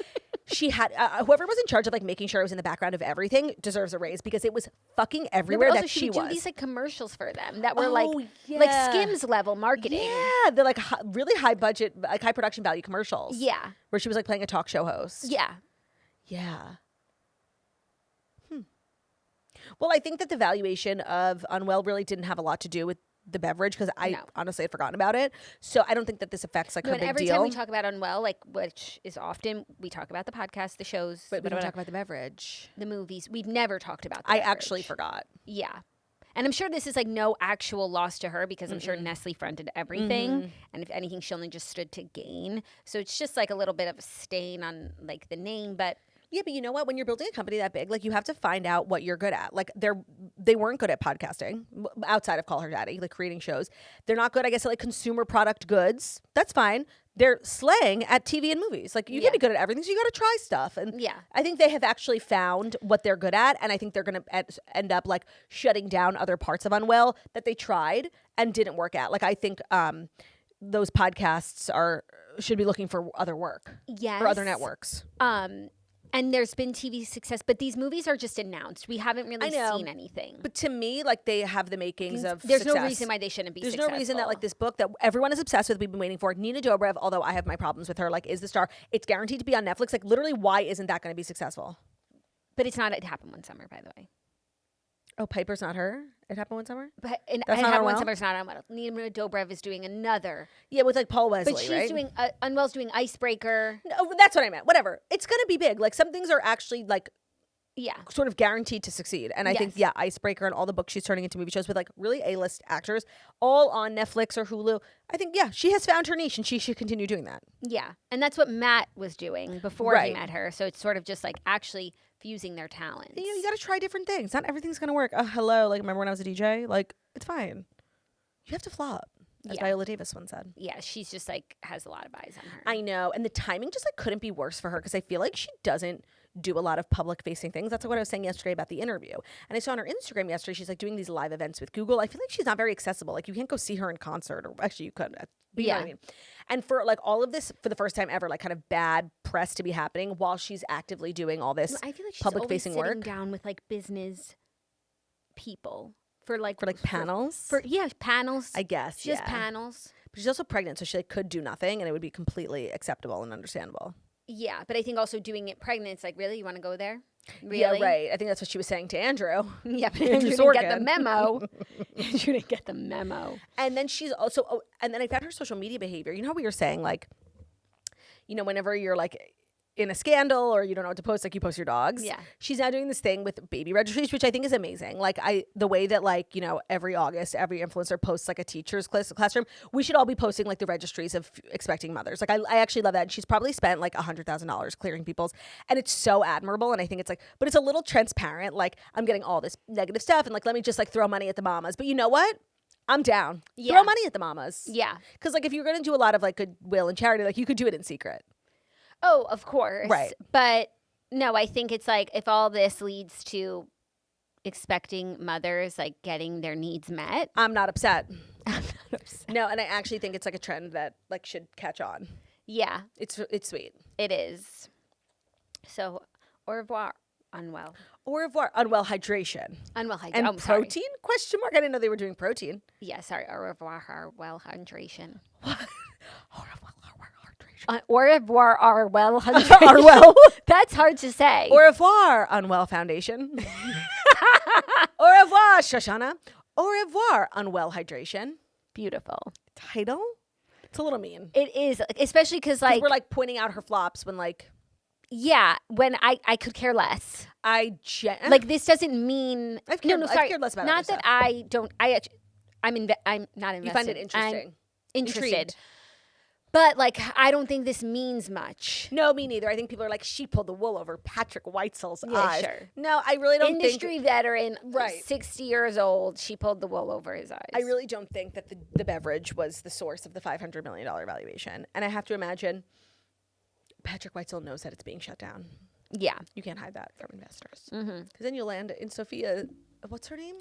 she had whoever was in charge of, like, making sure it was in the background of everything deserves a raise, because it was fucking everywhere that she was. She would do these, like, commercials for them that were like Skims level marketing. Yeah, they're like really high budget, like, high production value commercials. Yeah, where she was, like, playing a talk show host. Yeah. Well, I think that the valuation of Unwell really didn't have a lot to do with the beverage, because I honestly had forgotten about it. So I don't think that this affects, like, her big deal. Every time we talk about Unwell, like, which is often, we talk about the podcast, the shows. But we don't talk about the beverage. The movies. We've never talked about the I beverage. actually forgot. Yeah. And I'm sure this is, like, no actual loss to her, because I'm sure Nestle fronted everything. And if anything, she only just stood to gain. So it's just, like, a little bit of a stain on, like, the name. But yeah, but you know what? When you're building a company that big, like, you have to find out what you're good at. Like, they weren't good at podcasting outside of Call Her Daddy, like, creating shows. They're not good, I guess, at, like, consumer product goods. That's fine. They're slaying at TV and movies. Like, you can be good at everything, so you got to try stuff. And I think they have actually found what they're good at, and I think they're going to end up, like, shutting down other parts of Unwell that they tried and didn't work at. Like, I think those podcasts should be looking for other work. Yes. For other networks. And there's been TV success, but these movies are just announced. We haven't really seen anything. But to me, like, they have the makings of There's success. no reason why they shouldn't be successful. There's no reason that, like, this book that everyone is obsessed with, we've been waiting for, Nina Dobrev, although I have my problems with her, like, is the star. It's guaranteed to be on Netflix. Like, literally, why isn't that going to be successful? But it's not It Happened One Summer, by the way. Oh, Piper's not her? It Happened One Summer? But It Happened One Summer is not Unwell. Nina Dobrev is doing another. Yeah, with, like, Paul Wesley, but she's right? doing, Unwell's doing Icebreaker. No, that's what I meant. Whatever. It's going to be big. Like, some things are actually, like, sort of guaranteed to succeed. And I think, Icebreaker and all the books she's turning into movie shows with, like, really A-list actors, all on Netflix or Hulu. I think, she has found her niche, and she should continue doing that. Yeah. And that's what Matt was doing before he met her. So it's sort of just, like, actually fusing their talents. You know, you got to try different things. Not everything's going to work. Hello. Like, remember when I was a DJ? Like, it's fine. You have to flop, as Viola Davis once said. Yeah, she's just, like, has a lot of eyes on her. I know. And the timing just, like, couldn't be worse for her, because I feel like she doesn't do a lot of public-facing things. That's what I was saying yesterday about the interview. And I saw on her Instagram yesterday, she's, like, doing these live events with Google. I feel like she's not very accessible. Like, you can't go see her in concert. Or actually, you could. But you know what I mean? And for, like, all of this, for the first time ever, like, kind of bad press to be happening while she's actively doing all this I feel like she's public-facing always work. sitting down with, like, business people for panels. Panels. I guess. She does panels. But she's also pregnant, so she, like, could do nothing, and it would be completely acceptable and understandable. Yeah, but I think also doing it pregnant, it's like, really? You want to go there? Really? Yeah, right. I think that's what she was saying to Andrew. Yeah, but Andrew didn't get the memo. Andrew didn't get the memo. And then she's also, and then I found her social media behavior. You know how we were saying, like, you know, whenever you're like in a scandal or you don't know what to post, like you post your dogs. Yeah. She's now doing this thing with baby registries, which I think is amazing. Like the way that like, you know, every August, every influencer posts like a teacher's classroom. We should all be posting like the registries of expecting mothers. Like I actually love that. And she's probably spent like $100,000 clearing people's, and it's so admirable. And I think it's like, but it's a little transparent. Like I'm getting all this negative stuff and like, let me just like throw money at the mamas. But you know what? I'm down. Yeah. Throw money at the mamas. Yeah. Cause like if you're going to do a lot of like goodwill and charity, like you could do it in secret. Oh, of course. Right. But no, I think it's like if all this leads to expecting mothers like getting their needs met. I'm not upset. No, and I actually think it's like a trend that like should catch on. Yeah. It's sweet. It is. So, au revoir, Unwell. Au revoir, Unwell hydration. Unwell hydration. And oh, sorry. protein? Question mark. I didn't know they were doing protein. Yeah, sorry. Au revoir, Unwell hydration. What? Au revoir, hydration. Au revoir, Unwell hydration. Unwell. That's hard to say. Au revoir, Unwell Foundation. Au revoir, Shoshana. Au revoir, Unwell hydration. Beautiful. Title? It's a little mean. It is, especially because like we're like pointing out her flops when like. Yeah, when I could care less. Like this doesn't mean I've cared less about not that stuff. I don't. I'm not invested. You find it interesting. I'm interested. Intrigued. But like I don't think this means much. No, me neither. I think people are like, she pulled the wool over Patrick Weitzel's eyes. Sure. No, I really don't Industry think. veteran, Right. 60 years old, she pulled the wool over his eyes. I really don't think that the beverage was the source of the $500 million valuation. And I have to imagine Patrick Weitzel knows that it's being shut down. Yeah. You can't hide that from investors. Because then you'll land in Sophia, what's her name?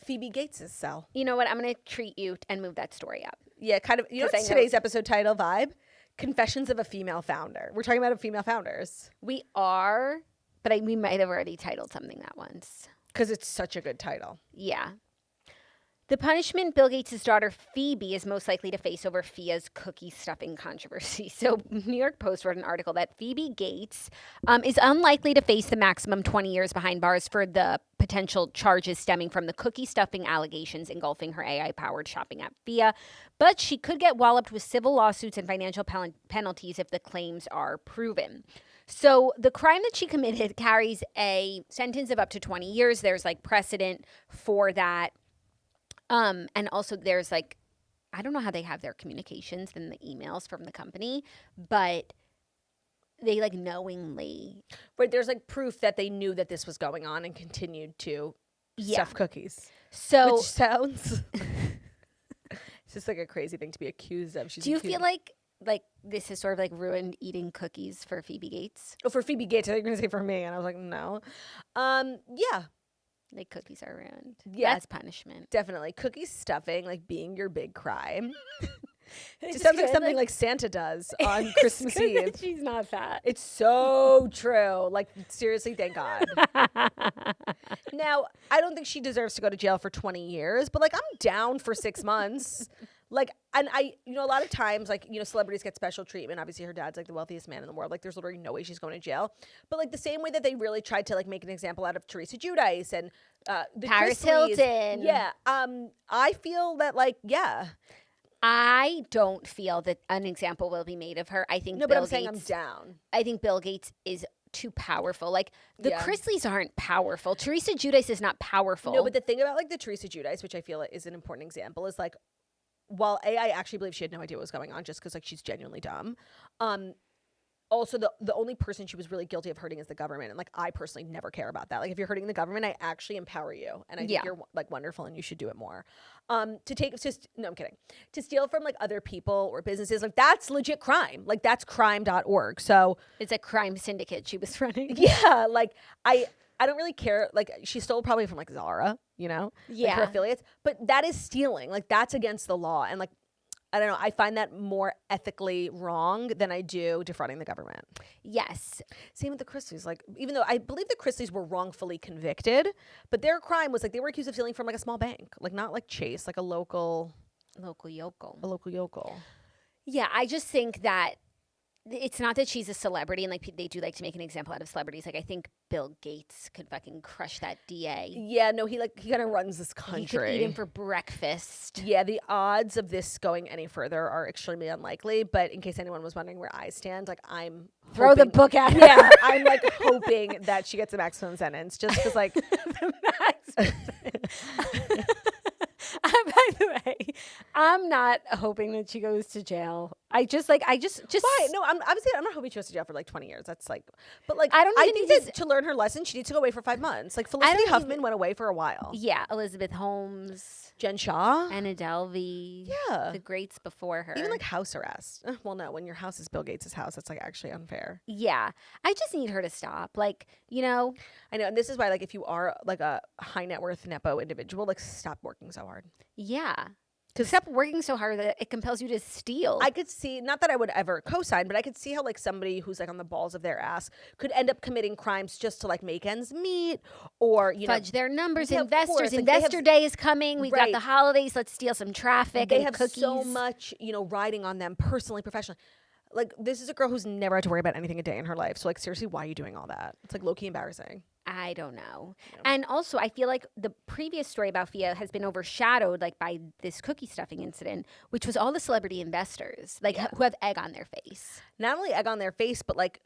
Phoebe Gates' cell. You know what? I'm going to treat you and move that story up. Yeah, kind of. You know what's today's episode title vibe? Confessions of a Female Founder. We're talking about female founders. We are, but we might have already titled something that once. Because it's such a good title. Yeah. The punishment Bill Gates' daughter Phoebe is most likely to face over Phia's cookie stuffing controversy. So New York Post wrote an article that Phoebe Gates is unlikely to face the maximum 20 years behind bars for the potential charges stemming from the cookie stuffing allegations engulfing her AI-powered shopping app Phia. But she could get walloped with civil lawsuits and financial penalties if the claims are proven. So the crime that she committed carries a sentence of up to 20 years. There's like precedent for that. And also there's like, I don't know how they have their communications and the emails from the company, but they like knowingly. Right, there's like proof that they knew that this was going on and continued to stuff cookies. So which sounds, it's just like a crazy thing to be accused of. Do you feel like this has sort of like ruined eating cookies for Phoebe Gates? Oh, for Phoebe Gates, I thought you were going to say for me. And I was like, no. Yeah. Like cookies are ruined. Yeah. That's punishment. Definitely. Cookie stuffing, like being your big crime. It sounds like something like Santa does on Christmas Eve. She's not fat. It's so true. Like, seriously, thank God. Now, I don't think she deserves to go to jail for 20 years, but like, I'm down for 6 months. Like, and I, you know, a lot of times, like, you know, celebrities get special treatment. Obviously, her dad's like the wealthiest man in the world. Like, there's literally no way she's going to jail. But like the same way that they really tried to like make an example out of Teresa Giudice and the Paris Chrisleys. Hilton. Yeah. I feel that like, yeah. I don't feel that an example will be made of her. I think No, but I'm saying I'm down. I think Bill Gates is too powerful. Like the Yeah. Chrisleys aren't powerful. Teresa Giudice is not powerful. No, but the thing about like the Teresa Giudice, which I feel is an important example, is like, while I actually believe she had no idea what was going on just because like she's genuinely dumb. Also, the only person she was really guilty of hurting is the government. And like, I personally never care about that. Like, if you're hurting the government, I actually empower you. And I think you're like wonderful and you should do it more. No, I'm kidding. To steal from like other people or businesses, like that's legit crime. Like that's crime.org. So it's a crime syndicate she was running. yeah, like I don't really care. Like she stole probably from like Zara, you know, like her affiliates, but that is stealing. Like that's against the law. And like, I don't know. I find that more ethically wrong than I do defrauding the government. Yes. Same with the Chrisleys. Like, even though I believe the Chrisleys were wrongfully convicted, but their crime was like they were accused of stealing from like a small bank, like not like Chase, like a local yokel. yokel. Yeah, I just think that it's not that she's a celebrity, and like they do like to make an example out of celebrities. Like I think Bill Gates could fucking crush that DA. Yeah, no, he kind of runs this country. He could eat him for breakfast. Yeah, the odds of this going any further are extremely unlikely. But in case anyone was wondering where I stand, like I'm throw the book at her. Yeah, I'm like hoping that she gets the maximum sentence, just because like the maximum. By the way, I'm not hoping that she goes to jail. I just Why? No, I'm not hoping she goes to jail for like 20 years. That's like, but like, I think that to learn her lesson, she needs to go away for 5 months. Like Felicity Huffman went away for a while. Yeah, Elizabeth Holmes, Jen Shaw, Anna Delvey. Yeah, the greats before her. Even like house arrest. Well, no, when your house is Bill Gates' house, that's like actually unfair. Yeah, I just need her to stop. Like, you know, I know, and this is why like if you are like a high net worth nepo individual, like stop working so hard. Yeah. Because stop working so hard that it compels you to steal. I could see, not that I would ever co-sign, but I could see how like somebody who's like on the balls of their ass could end up committing crimes just to like make ends meet, or fudge their numbers. Yeah, Investors, Investor Day is coming. We've got the holidays. Let's steal some traffic. They and have cookies. so much, riding on them personally, professionally. Like this is a girl who's never had to worry about anything a day in her life. So like seriously, why are you doing all that? It's like low-key embarrassing. I don't know. And also, I feel like the previous story about Phia has been overshadowed like by this cookie stuffing incident, which was all the celebrity investors like who have egg on their face. Not only egg on their face, but like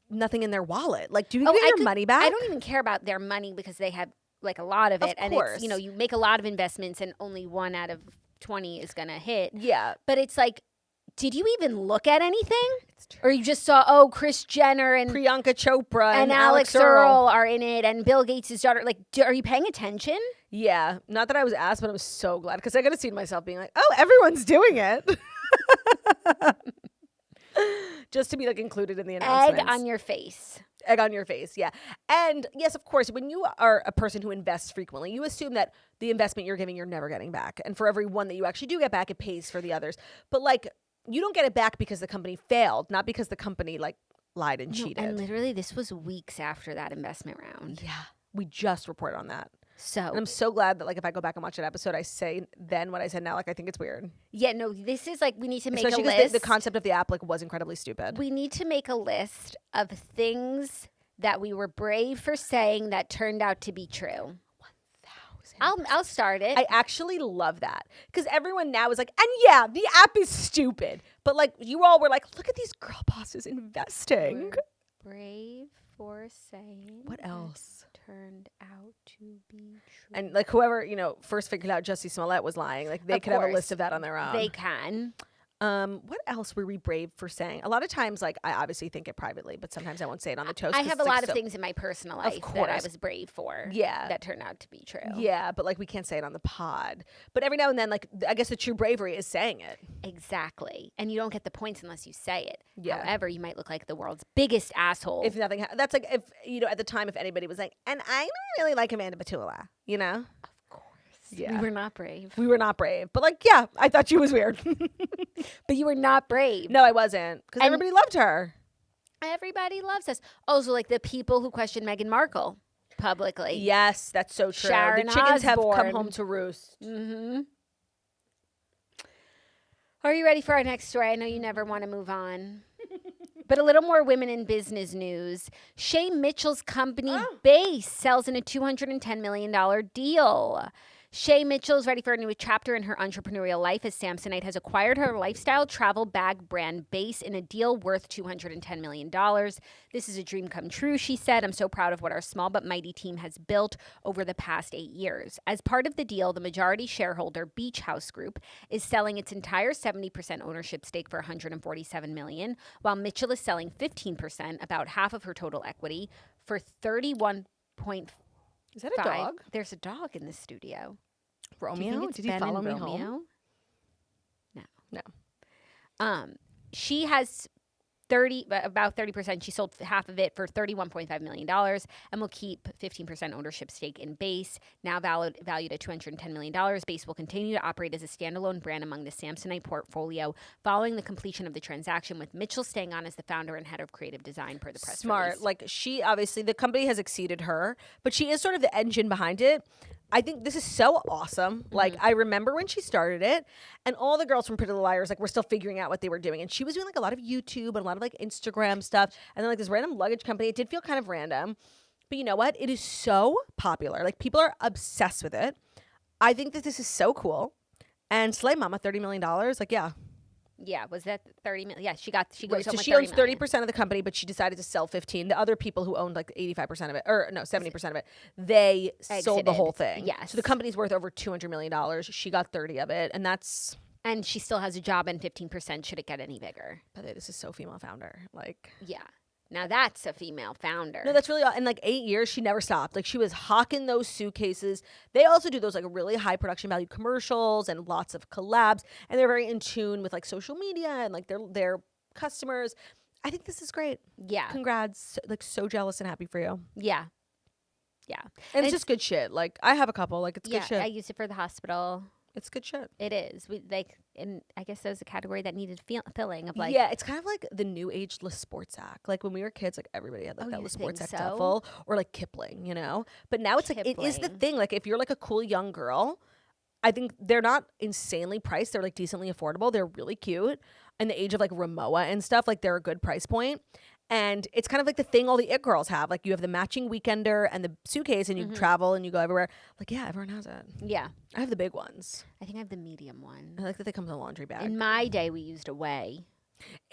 nothing in their wallet. Like, do you get your money back? I don't even care about their money because they have like a lot of it. And it's, you make a lot of investments and only 1 out of 20 is going to hit. Yeah. But it's like, did you even look at anything? Or you just saw, Kris Jenner and Priyanka Chopra and Alex Earl are in it and Bill Gates' daughter. Like, are you paying attention? Yeah. Not that I was asked, but I'm so glad because I could have seen myself being like, oh, everyone's doing it. Just to be like included in the announcements. Egg on your face. Egg on your face, yeah. And yes, of course, when you are a person who invests frequently, you assume that the investment you're giving, you're never getting back. And for every one that you actually do get back, it pays for the others. But like, you don't get it back because the company failed, not because the company like lied and cheated. And literally, this was weeks after that investment round. Yeah, we just reported on that. So, and I'm so glad that like if I go back and watch that episode, I say then what I said now. Like I think it's weird. Yeah, no, this is like we need to make especially a list. The concept of the app like was incredibly stupid. We need to make a list of things that we were brave for saying that turned out to be true. I'll start it. I actually love that because everyone now is like, and yeah, the app is stupid, but like you all were like, look at these girl bosses investing. We're brave for saying. What else turned out to be true? And like whoever first figured out Jussie Smollett was lying, like they could have a list of that on their own. They can. What else were we brave for saying? A lot of times, like I obviously think it privately, but sometimes I won't say it on the toast. I have a lot of things in my personal life that I was brave for. Yeah, that turned out to be true. Yeah, but like we can't say it on the pod. But every now and then, like I guess the true bravery is saying it. Exactly, and you don't get the points unless you say it. Yeah. However, you might look like the world's biggest asshole. If nothing, that's like if at the time, if anybody was like, and I don't really like Amanda Batula, Yeah. We were not brave. We were not brave. But like, yeah, I thought she was weird. But you were not brave. No, I wasn't. Because everybody loved her. Everybody loves us. Also, like the people who questioned Meghan Markle publicly. Yes, that's so true. Sharon the chickens Osbourne. have come home to roost. Mm-hmm. Are you ready for our next story? I know you never want to move on. But a little more women in business news. Shay Mitchell's company, BÉIS, sells in a $210 million deal. Shay Mitchell is ready for a new chapter in her entrepreneurial life as Samsonite has acquired her lifestyle travel bag brand BÉIS in a deal worth $210 million. This is a dream come true, she said. I'm so proud of what our small but mighty team has built over the past 8 years. As part of the deal, the majority shareholder, Beach House Group, is selling its entire 70% ownership stake for $147 million, while Mitchell is selling 15%, about half of her total equity, for $31.5. Is that a dog? There's a dog in the studio. Romeo? Did he follow me home? No. She has about 30%. She sold half of it for $31.5 million and will keep 15% ownership stake in BÉIS, now valued at $210 million. BÉIS will continue to operate as a standalone brand among the Samsonite portfolio following the completion of the transaction, with Mitchell staying on as the founder and head of creative design per the press release. Like she obviously, the company has exceeded her, but she is sort of the engine behind it. I think this is so awesome. Like, I remember when she started it, and all the girls from Pretty Little Liars, like, were still figuring out what they were doing. And she was doing, like, a lot of YouTube and a lot of, like, Instagram stuff. And then, like, this random luggage company. It did feel kind of random. But you know what? It is so popular. Like, people are obsessed with it. I think that this is so cool. And Slay Mama, $30 million. Like, yeah. Yeah, was that 30 million? Yeah, she Right, so she owns 30% of the company, but she decided to sell 15. The other people who owned like 85% of it, or no, 70% of it, they sold the whole thing. Yes. So the company's worth over $200 million. She got 30 of it, and that's... And she still has a job and 15% should it get any bigger. By the way, this is so female founder. Like... Yeah. Now that's a female founder. No, that's really, in like 8 years, she never stopped. Like, she was hawking those suitcases. They also do those like really high production value commercials and lots of collabs. And they're very in tune with like social media and like their customers. I think this is great. Yeah. Congrats. Like, so jealous and happy for you. Yeah. Yeah. And it's just good shit. Like, I have a couple. Like, it's good shit. I used it for the hospital. It's good shit. It is. And I guess there's a category that needed filling of like. Yeah, it's kind of like the new age Le Sportsac. Like, when we were kids, like, everybody had like that Le Sportsac duffel or like Kipling, you know? But now it's like, it is the thing. Like, if you're like a cool young girl, I think they're not insanely priced. They're like decently affordable. They're really cute. In the age of like Ramoa and stuff, like, they're a good price point. And it's kind of like the thing all the it girls have. Like, you have the matching weekender and the suitcase, and you travel and you go everywhere. Like, yeah, everyone has it. Yeah. I have the big ones. I think I have the medium one. I like that they come in a laundry bag. In my day, we used Away.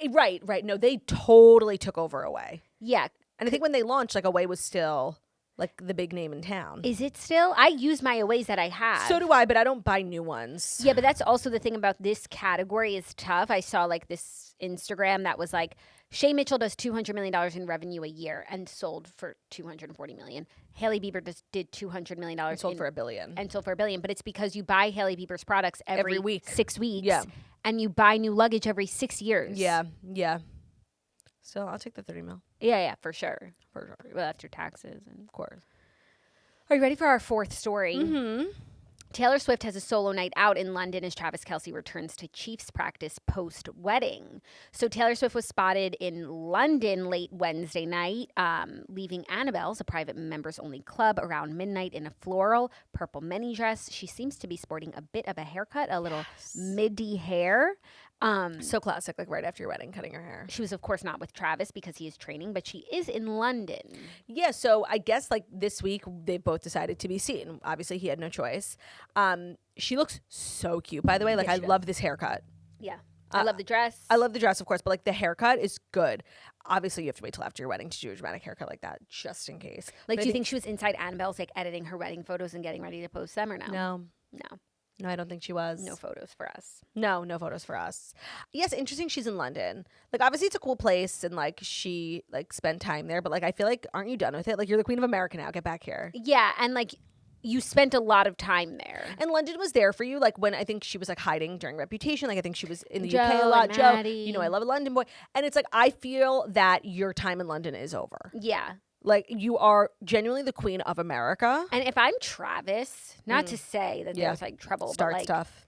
Right. No, they totally took over Away. Yeah. And I think when they launched, like, Away was still like the big name in town. Is it still? I use my Aways that I have. So do I, but I don't buy new ones. Yeah, but that's also the thing about this category is tough. I saw like this Instagram that was like, Shay Mitchell does $200 million in revenue a year and sold for $240 million. Hailey Bieber did $200 million. And sold for $1 billion. And sold for $1 billion. But it's because you buy Hailey Bieber's products every week. 6 weeks. Yeah. And you buy new luggage every 6 years. Yeah. So I'll take the 30 mil. Yeah, for sure. For sure. Well, after taxes. And of course. Are you ready for our fourth story? Mm-hmm. Taylor Swift has a solo night out in London as Travis Kelce returns to Chiefs practice post-wedding. So Taylor Swift was spotted in London late Wednesday night, leaving Annabelle's, a private members-only club, around midnight in a floral purple mini dress. She seems to be sporting a bit of a haircut, a little midi hair. So classic, like right after your wedding, cutting her hair. She was, of course, not with Travis because he is training, but she is in London. Yeah, so I guess like this week they both decided to be seen. Obviously, he had no choice. She looks so cute, by the way. Like, I love this haircut. Yeah. I love the dress. I love the dress, of course, but like the haircut is good. Obviously, you have to wait till after your wedding to do a dramatic haircut like that, just in case. Like, do you think she was inside Annabelle's, like, editing her wedding photos and getting ready to post them or no? No, I don't think she was. No photos for us. No photos for us. Yes, interesting she's in London. Like, obviously it's a cool place and like she like spent time there, but like I feel like, aren't you done with it? Like, you're the Queen of America now. Get back here. Yeah, and like you spent a lot of time there. And London was there for you, like when I think she was like hiding during Reputation. Like, I think she was in the Joe UK a lot. and Joe, Maddie. you know, I love a London boy. And it's like, I feel that your time in London is over. Yeah. Like, you are genuinely the Queen of America. And if I'm Travis, not to say that there's like trouble, Start but like stuff.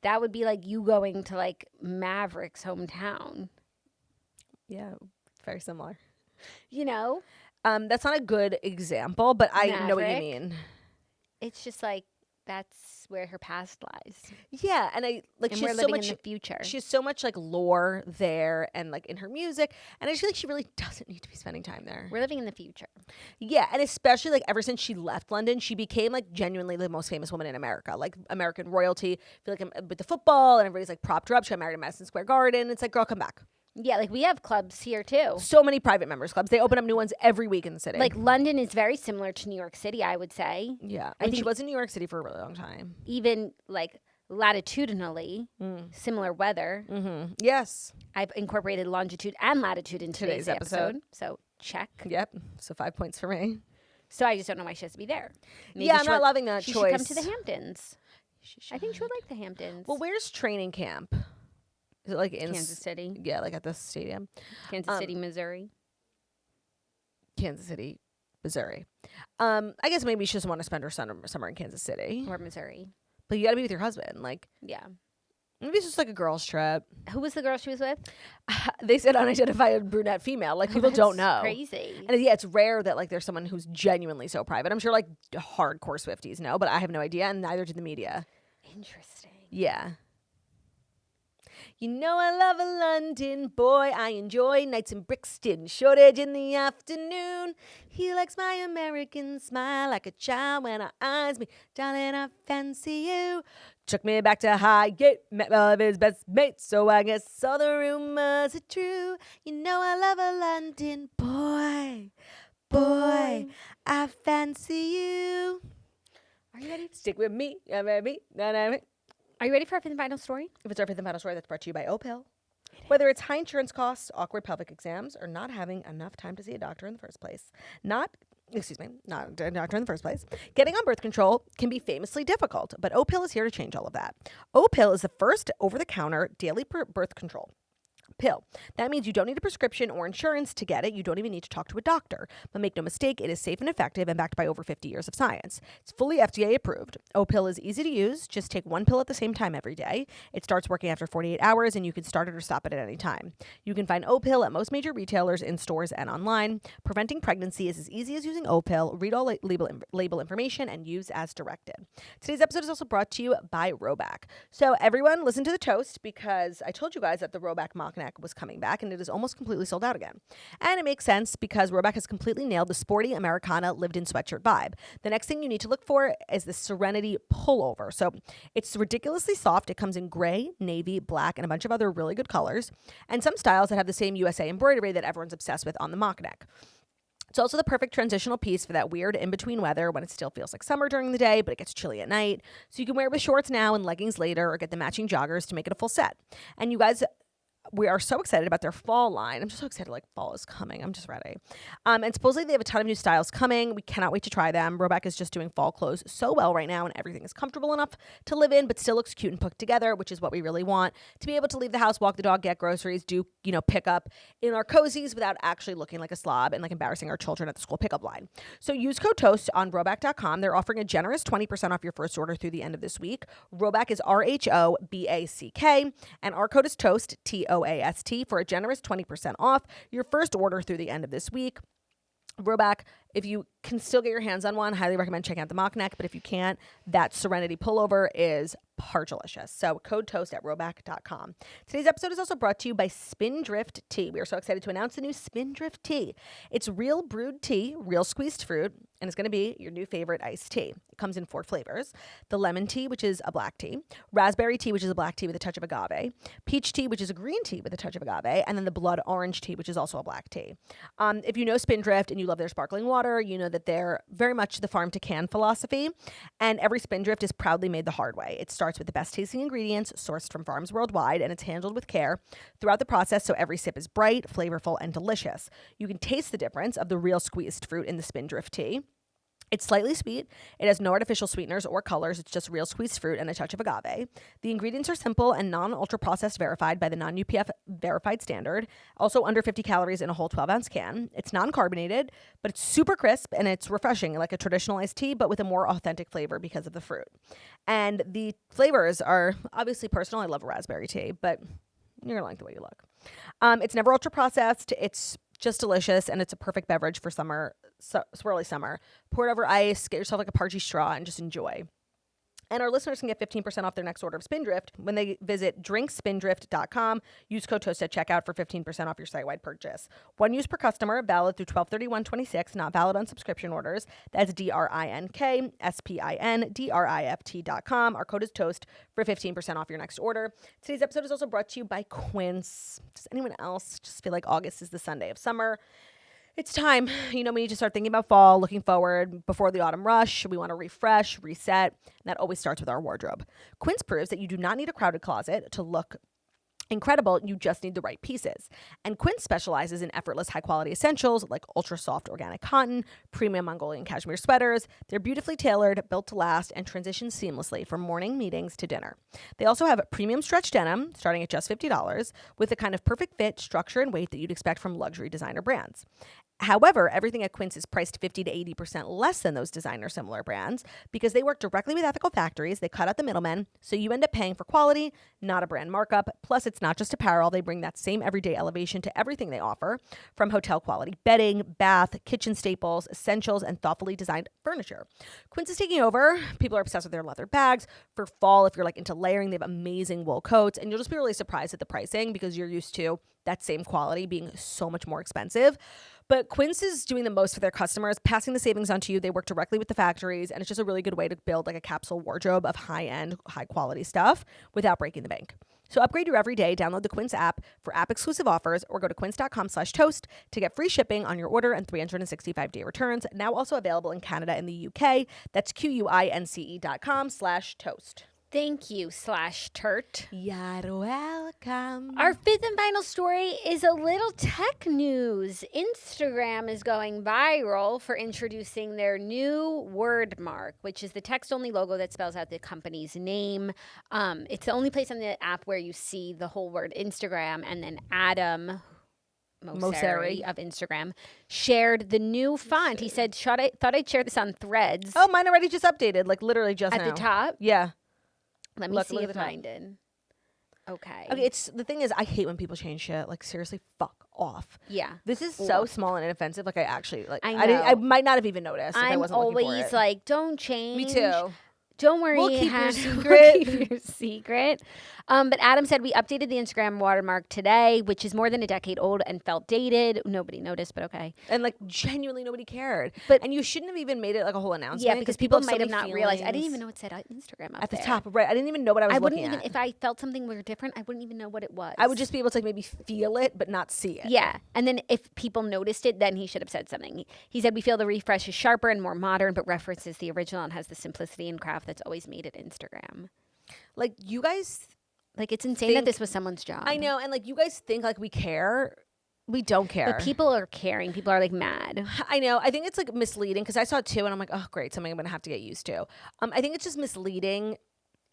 that would be like you going to like Maverick's hometown. Yeah, very similar. You know? That's not a good example, but I know what you mean. It's just like that's where her past lies. Yeah, and I like And she's we're so living much in the future. She has so much like lore there and like in her music, and I just feel like she really doesn't need to be spending time there. We're living in the future. Yeah, and especially like ever since she left London, she became like genuinely the most famous woman in America, like American royalty. I feel like I'm with the football and everybody's like propped her up. She got married in Madison Square Garden. It's like, girl, come back. Yeah, like we have clubs here too. So many private members clubs. They open up new ones every week in the city. Like London is very similar to New York City, I would say. Yeah, I think she was in New York City for a really long time. Even like latitudinally, similar weather. Mm-hmm. Yes. I've incorporated longitude and latitude in today's episode. So check. Yep. So 5 points for me. So I just don't know why she has to be there. Maybe I'm not loving that she choice. She should come to the Hamptons. I think she would like the Hamptons. Well, where's training camp? Is it like in Kansas City? Yeah, like at the stadium. Kansas City, Missouri. Kansas City, Missouri. I guess maybe she doesn't want to spend her summer in Kansas City Or Missouri. but you got to be with your husband. Like, Yeah. Maybe it's just like a girl's trip. Who was the girl she was with? They said unidentified brunette female. Like, people don't know. Crazy. And yeah, it's rare that like there's someone who's genuinely so private. I'm sure like hardcore Swifties know, but I have no idea, and neither did the media. Interesting. Yeah. You know I love a London boy. I enjoy nights in Brixton. Shortage in the afternoon. He likes my American smile like a child when I eyes me. Darling, I fancy you. Took me back to Highgate. Met all of his best mates. So I guess all the rumors are true. You know I love a London boy. Boy, I fancy you. Are you ready? Stick with me. Yeah, baby. Are you ready for our fifth and final story? If it's our fifth and final story, that's brought to you by Opel. Whether it's high insurance costs, awkward pelvic exams, or not having enough time to see a doctor in the first place, not a doctor in the first place, getting on birth control can be famously difficult, but Opel is here to change all of that. Opel is the first over-the-counter daily birth control pill. That means you don't need a prescription or insurance to get it. You don't even need to talk to a doctor. But make no mistake, it is safe and effective and backed by over 50 years of science. It's fully FDA approved. Opel is easy to use. Just take one pill at the same time every day. It starts working after 48 hours, and you can start it or stop it at any time. You can find Opel at most major retailers, in stores, and online. Preventing pregnancy is as easy as using Opel. Read all label information and use as directed. Today's episode is also brought to you by Roback. So everyone, listen to the toast, because I told you guys that the Roback mock neck was coming back, and it is almost completely sold out again. And it makes sense because Roback has completely nailed the sporty Americana lived-in sweatshirt vibe. The next thing you need to look for is the Serenity pullover. So it's ridiculously soft. It comes in gray, navy, black, and a bunch of other really good colors, and some styles that have the same USA embroidery that everyone's obsessed with on the mock neck. It's also the perfect transitional piece for that weird in-between weather when it still feels like summer during the day, but it gets chilly at night. So you can wear it with shorts now and leggings later, or get the matching joggers to make it a full set. And you guys, we are so excited about their fall line. I'm just so excited, like, fall is coming. I'm just ready. And supposedly they have a ton of new styles coming. We cannot wait to try them. Roback is just doing fall clothes so well right now, and everything is comfortable enough to live in, but still looks cute and put together, which is what we really want. To be able to leave the house, walk the dog, get groceries, do, pick up in our cozies without actually looking like a slob and like embarrassing our children at the school pickup line. So use code TOAST on Roback.com. They're offering a generous 20% off your first order through the end of this week. Roback is RHOBACK, and our code is TOAST, TOAST, for a generous 20% off your first order through the end of this week. Roback, if you can still get your hands on one, highly recommend checking out the mock neck. But if you can't, that Serenity pullover is delicious. So code TOAST at Roback.com. Today's episode is also brought to you by Spindrift Tea. We are so excited to announce the new Spindrift Tea. It's real brewed tea, real squeezed fruit, and it's going to be your new favorite iced tea. It comes in 4 flavors: the lemon tea, which is a black tea; raspberry tea, which is a black tea with a touch of agave; peach tea, which is a green tea with a touch of agave; and then the blood orange tea, which is also a black tea. If you know Spindrift and you love their sparkling water, you know that they're very much the farm to can philosophy, and every Spindrift is proudly made the hard way. It starts with the best tasting ingredients sourced from farms worldwide, and it's handled with care throughout the process, so every sip is bright, flavorful, and delicious. You can taste the difference of the real squeezed fruit in the Spindrift tea. It's slightly sweet. It has no artificial sweeteners or colors. It's just real squeezed fruit and a touch of agave. The ingredients are simple and non-ultra processed, verified by the non-UPF verified standard. Also under 50 calories in a whole 12-ounce can. It's non-carbonated, but it's super crisp and it's refreshing, like a traditional iced tea, but with a more authentic flavor because of the fruit. And the flavors are obviously personal. I love a raspberry tea, but you're gonna like the way you look. It's never ultra processed. It's just delicious, and it's a perfect beverage for summer, swirly summer. Pour it over ice, get yourself like a parchy straw, and just enjoy. And our listeners can get 15% off their next order of Spindrift when they visit drinkspindrift.com. Use code TOAST at checkout for 15% off your site-wide purchase. One use per customer, valid through 12/31/26, not valid on subscription orders. That's drinkspindrift.com. Our code is TOAST for 15% off your next order. Today's episode is also brought to you by Quince. Does anyone else just feel like August is the Sunday of summer? It's time. We need to start thinking about fall, looking forward before the autumn rush. We want to refresh, reset, and that always starts with our wardrobe. Quince proves that you do not need a crowded closet to look incredible. You just need the right pieces. And Quince specializes in effortless, high-quality essentials like ultra-soft organic cotton, premium Mongolian cashmere sweaters. They're beautifully tailored, built to last, and transition seamlessly from morning meetings to dinner. They also have premium stretch denim starting at just $50 with the kind of perfect fit, structure, and weight that you'd expect from luxury designer brands. However, everything at Quince is priced 50 to 80% less than those designer similar brands because they work directly with ethical factories. They cut out the middlemen, so you end up paying for quality, not a brand markup. Plus, it's not just apparel. They bring that same everyday elevation to everything they offer, from hotel quality bedding, bath, kitchen staples, essentials, and thoughtfully designed furniture. Quince is taking over. People are obsessed with their leather bags. For fall, if you're like into layering, they have amazing wool coats, and you'll just be really surprised at the pricing because you're used to that same quality being so much more expensive. But Quince is doing the most for their customers, passing the savings on to you. They work directly with the factories, and it's just a really good way to build like a capsule wardrobe of high-end, high-quality stuff without breaking the bank. So upgrade your everyday. Download the Quince app for app-exclusive offers or go to quince.com/toast to get free shipping on your order and 365-day returns. Now also available in Canada and the UK. That's QUINCE.com/toast. Thank you, /Turt. You're welcome. Our fifth and final story is a little tech news. Instagram is going viral for introducing their new wordmark, which is the text-only logo that spells out the company's name. It's the only place on the app where you see the whole word Instagram, and then Adam Mosseri of Instagram shared the new font. He said, thought I'd share this on Threads. Oh, mine already just updated, like literally just at now. the top? Yeah. Let me see if mine did. Okay. It's the thing is, I hate when people change shit. Like, seriously, fuck off. Yeah. This is so small and inoffensive. Like, I actually like. I know. I might not have even noticed. If I wasn't looking for it. Always like, don't change. Me too. Don't worry. We'll keep your secret. We'll keep your secret. But Adam said we updated the Instagram watermark today, which is more than a decade old and felt dated. Nobody noticed, but okay. And like genuinely nobody cared. And you shouldn't have even made it like a whole announcement. Yeah, because people might have so not realized. I didn't even know it said Instagram up at the there. top. Right. I didn't even know what I was looking at. If I felt something were different, I wouldn't even know what it was. I would just be able to like maybe feel it, but not see it. Yeah. And then if people noticed it, then he should have said something. He said, we feel the refresh is sharper and more modern, but references the original and has the simplicity and craft that's always made it Instagram. Like, you guys, like, it's insane that this was someone's job. I know, and like you guys think like we care. We don't care. But people are caring. People are like mad. I know. I think it's like misleading because I saw it too and I'm like, oh great, something I'm gonna have to get used to. I think it's just misleading.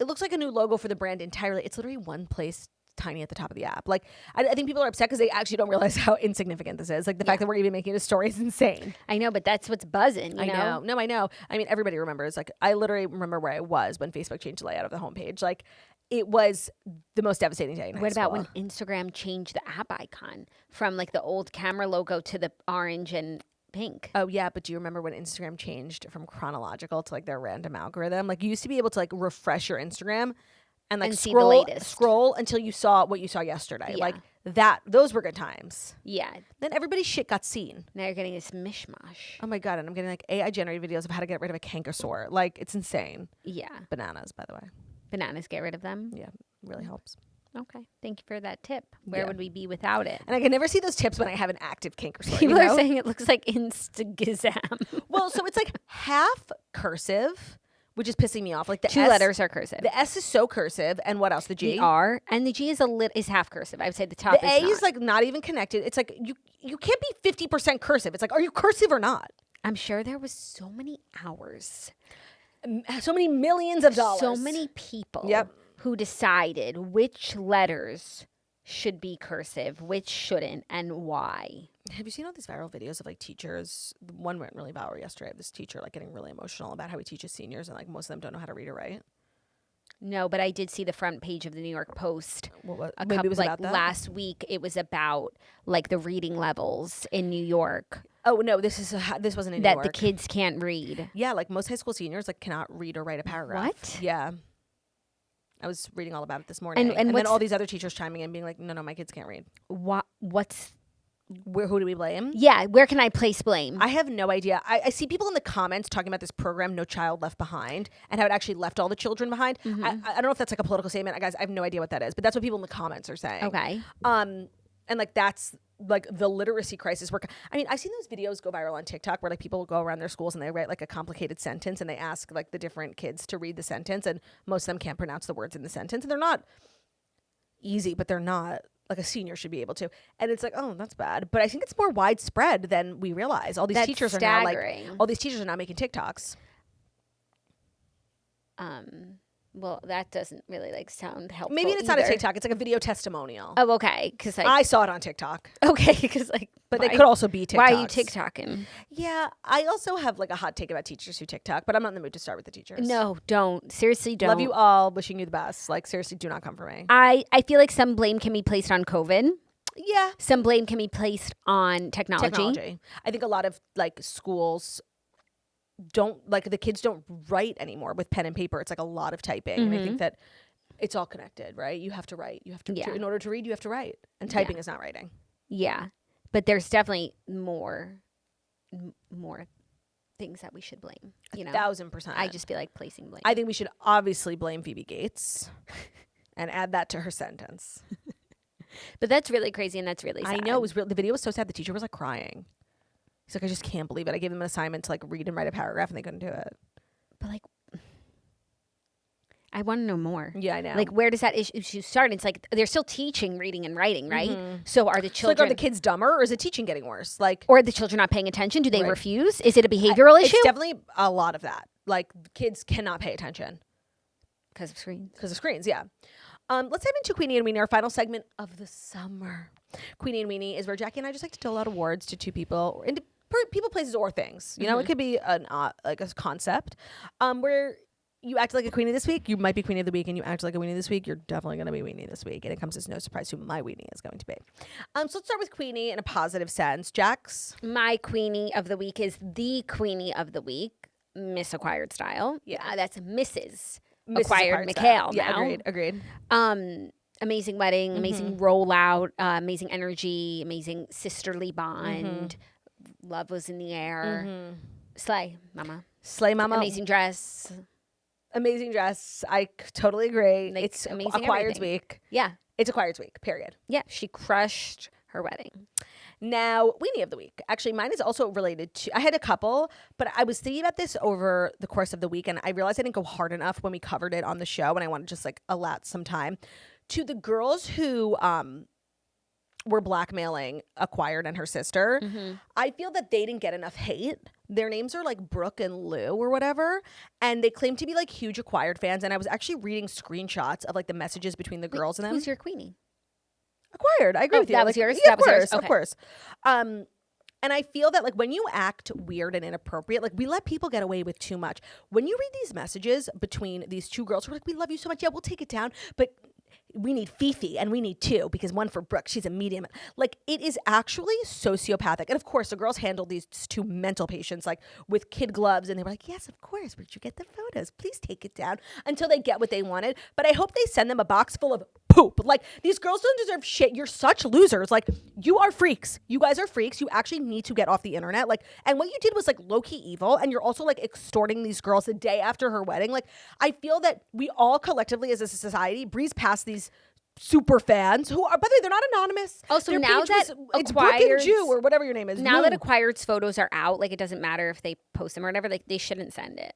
It looks like a new logo for the brand entirely. It's literally one place tiny at the top of the app. Like, I think people are upset because they actually don't realize how insignificant this is. Like, the fact that we're even making a story is insane. I know, but that's what's buzzing, you know? No, I know. I mean, everybody remembers. Like, I literally remember where I was when Facebook changed the layout of the homepage. Like, it was the most devastating day in high school. What about when Instagram changed the app icon from, like, the old camera logo to the orange and pink? Oh, yeah, but do you remember when Instagram changed from chronological to, like, their random algorithm? Like, you used to be able to, like, refresh your Instagram and like see the latest. Scroll until you saw what you saw yesterday. Yeah. Like those were good times. Yeah. Then everybody's shit got seen. Now you're getting this mishmash. Oh my God. And I'm getting like AI generated videos of how to get rid of a canker sore. Like, it's insane. Yeah. Bananas, by the way. Bananas, get rid of them? Yeah. Really helps. Okay. Thank you for that tip. Where would we be without it? And I can never see those tips when I have an active canker sore. People are saying it looks like Instagizam. Well, so it's like half cursive, which is pissing me off. Like the two letters are cursive. The S is so cursive, and what else? The G, the R, and the G is half cursive. I would say the top. The A is like not even connected. It's like you can't be 50% cursive. It's like, are you cursive or not? I'm sure there was so many hours, so many millions of dollars, so many people. Who decided which letters should be cursive, which shouldn't, and why. Have you seen all these viral videos of like teachers? One went really viral yesterday of this teacher like getting really emotional about how he teaches seniors and like most of them don't know how to read or write. No, but I did see the front page of the New York Post. Maybe it was like about that? Last week. It was about like the reading levels in New York. Oh no, this wasn't in New York. That the kids can't read. Yeah, like most high school seniors like cannot read or write a paragraph. What? Yeah. I was reading all about it this morning. And then all these other teachers chiming in being like, no, my kids can't read. Who do we blame? Yeah, where can I place blame? I have no idea. I see people in the comments talking about this program, No Child Left Behind, and how it actually left all the children behind. Mm-hmm. I don't know if that's like a political statement. Guys, I have no idea what that is, but that's what people in the comments are saying. Okay. And like that's like the literacy crisis work. I mean, I've seen those videos go viral on TikTok where like people will go around their schools and they write like a complicated sentence and they ask like the different kids to read the sentence and most of them can't pronounce the words in the sentence and they're not easy, but they're not like a senior should be able to. And it's like, oh, that's bad. But I think it's more widespread than we realize. All these teachers are now like all these teachers are now making TikToks. Well, that doesn't really like sound helpful. Maybe it's not a TikTok. It's like a video testimonial. Oh, okay. Because I saw it on TikTok. Okay, because like, but they could also be TikToks. Why are you TikToking? Yeah, I also have like a hot take about teachers who TikTok, but I'm not in the mood to start with the teachers. No, don't. Seriously, don't. Love you all. Wishing you the best. Like, seriously, do not come for me. I feel like some blame can be placed on COVID. Yeah. Some blame can be placed on technology. I think a lot of like schools don't, like, the kids don't write anymore with pen and paper. It's like a lot of typing. And I think that it's all connected, right? You have to write. You have to, in order to read, you have to write. And typing is not writing. Yeah. But there's definitely more things that we should blame. 1,000%. I just feel like placing blame. I think we should obviously blame Phoebe Gates and add that to her sentence. But that's really crazy and that's really sad. I know. It was real. The video was so sad. The teacher was like crying. He's like, I just can't believe it. I gave them an assignment to like read and write a paragraph and they couldn't do it. But like, I want to know more. Yeah, I know. Like, where does that issue start? It's like they're still teaching reading and writing, right? So are the children... So like, are the kids dumber or is the teaching getting worse? Like, or are the children not paying attention? Do they refuse? Is it a behavioral issue? It's definitely a lot of that. Like, kids cannot pay attention. Because of screens. Because of screens, yeah. Let's dive into Queenie and Weenie, our final segment of the summer. Queenie and Weenie is where Jackie and I just like to dole out awards to two people, people, places, or things. You know, it could be like a concept where you act like a Queenie this week, you might be Queenie of the week, and you act like a Weenie this week, you're definitely going to be Weenie this week. And it comes as no surprise who my Weenie is going to be. So let's start with Queenie in a positive sense. Jax? My Queenie of the week is the Queenie of the week, Miss Acquired Style. Yeah, that's Mrs. Acquired McHale. Yeah, agreed. Amazing wedding, amazing rollout, amazing energy, amazing sisterly bond. Love was in the air. Slay, mama. Slay, mama. Amazing dress. Amazing dress. I totally agree. Like, it's amazing Acquired's week. Yeah. It's Acquired's week, period. Yeah, she crushed her wedding. Now, Weenie of the week. Actually, mine is also related to, I had a couple, but I was thinking about this over the course of the week, and I realized I didn't go hard enough when we covered it on the show, and I want to just like allot some time to the girls who were blackmailing Acquired and her sister. I feel that they didn't get enough hate. Their names are like Brooke and Lou or whatever, and they claim to be like huge Acquired fans, and I was actually reading screenshots of like the messages between the girls and them. Who's your Queenie? Acquired. I agree with you. That was yours? Yeah, that was yours? Of course. And I feel that like when you act weird and inappropriate, like we let people get away with too much. When you read these messages between these two girls who are like, we love you so much. Yeah, we'll take it down. But we need Fifi and we need two because one for Brooke. She's a medium. Like it is actually sociopathic. And of course, the girls handled these two mental patients like with kid gloves. And they were like, yes, of course. Where'd you get the photos? Please take it down until they get what they wanted. But I hope they send them a box full of poop. Like these girls don't deserve shit. You're such losers. Like you are freaks. You guys are freaks. You actually need to get off the internet. Like, and what you did was like low-key evil. And you're also like extorting these girls the day after her wedding. Like I feel that we all collectively as a society breeze past these super fans who are, by the way, they're not anonymous. Also, Their now page that it's Brooke and Jew or whatever your name is. Now that Acquired's photos are out, like it doesn't matter if they post them or whatever, like they shouldn't send it.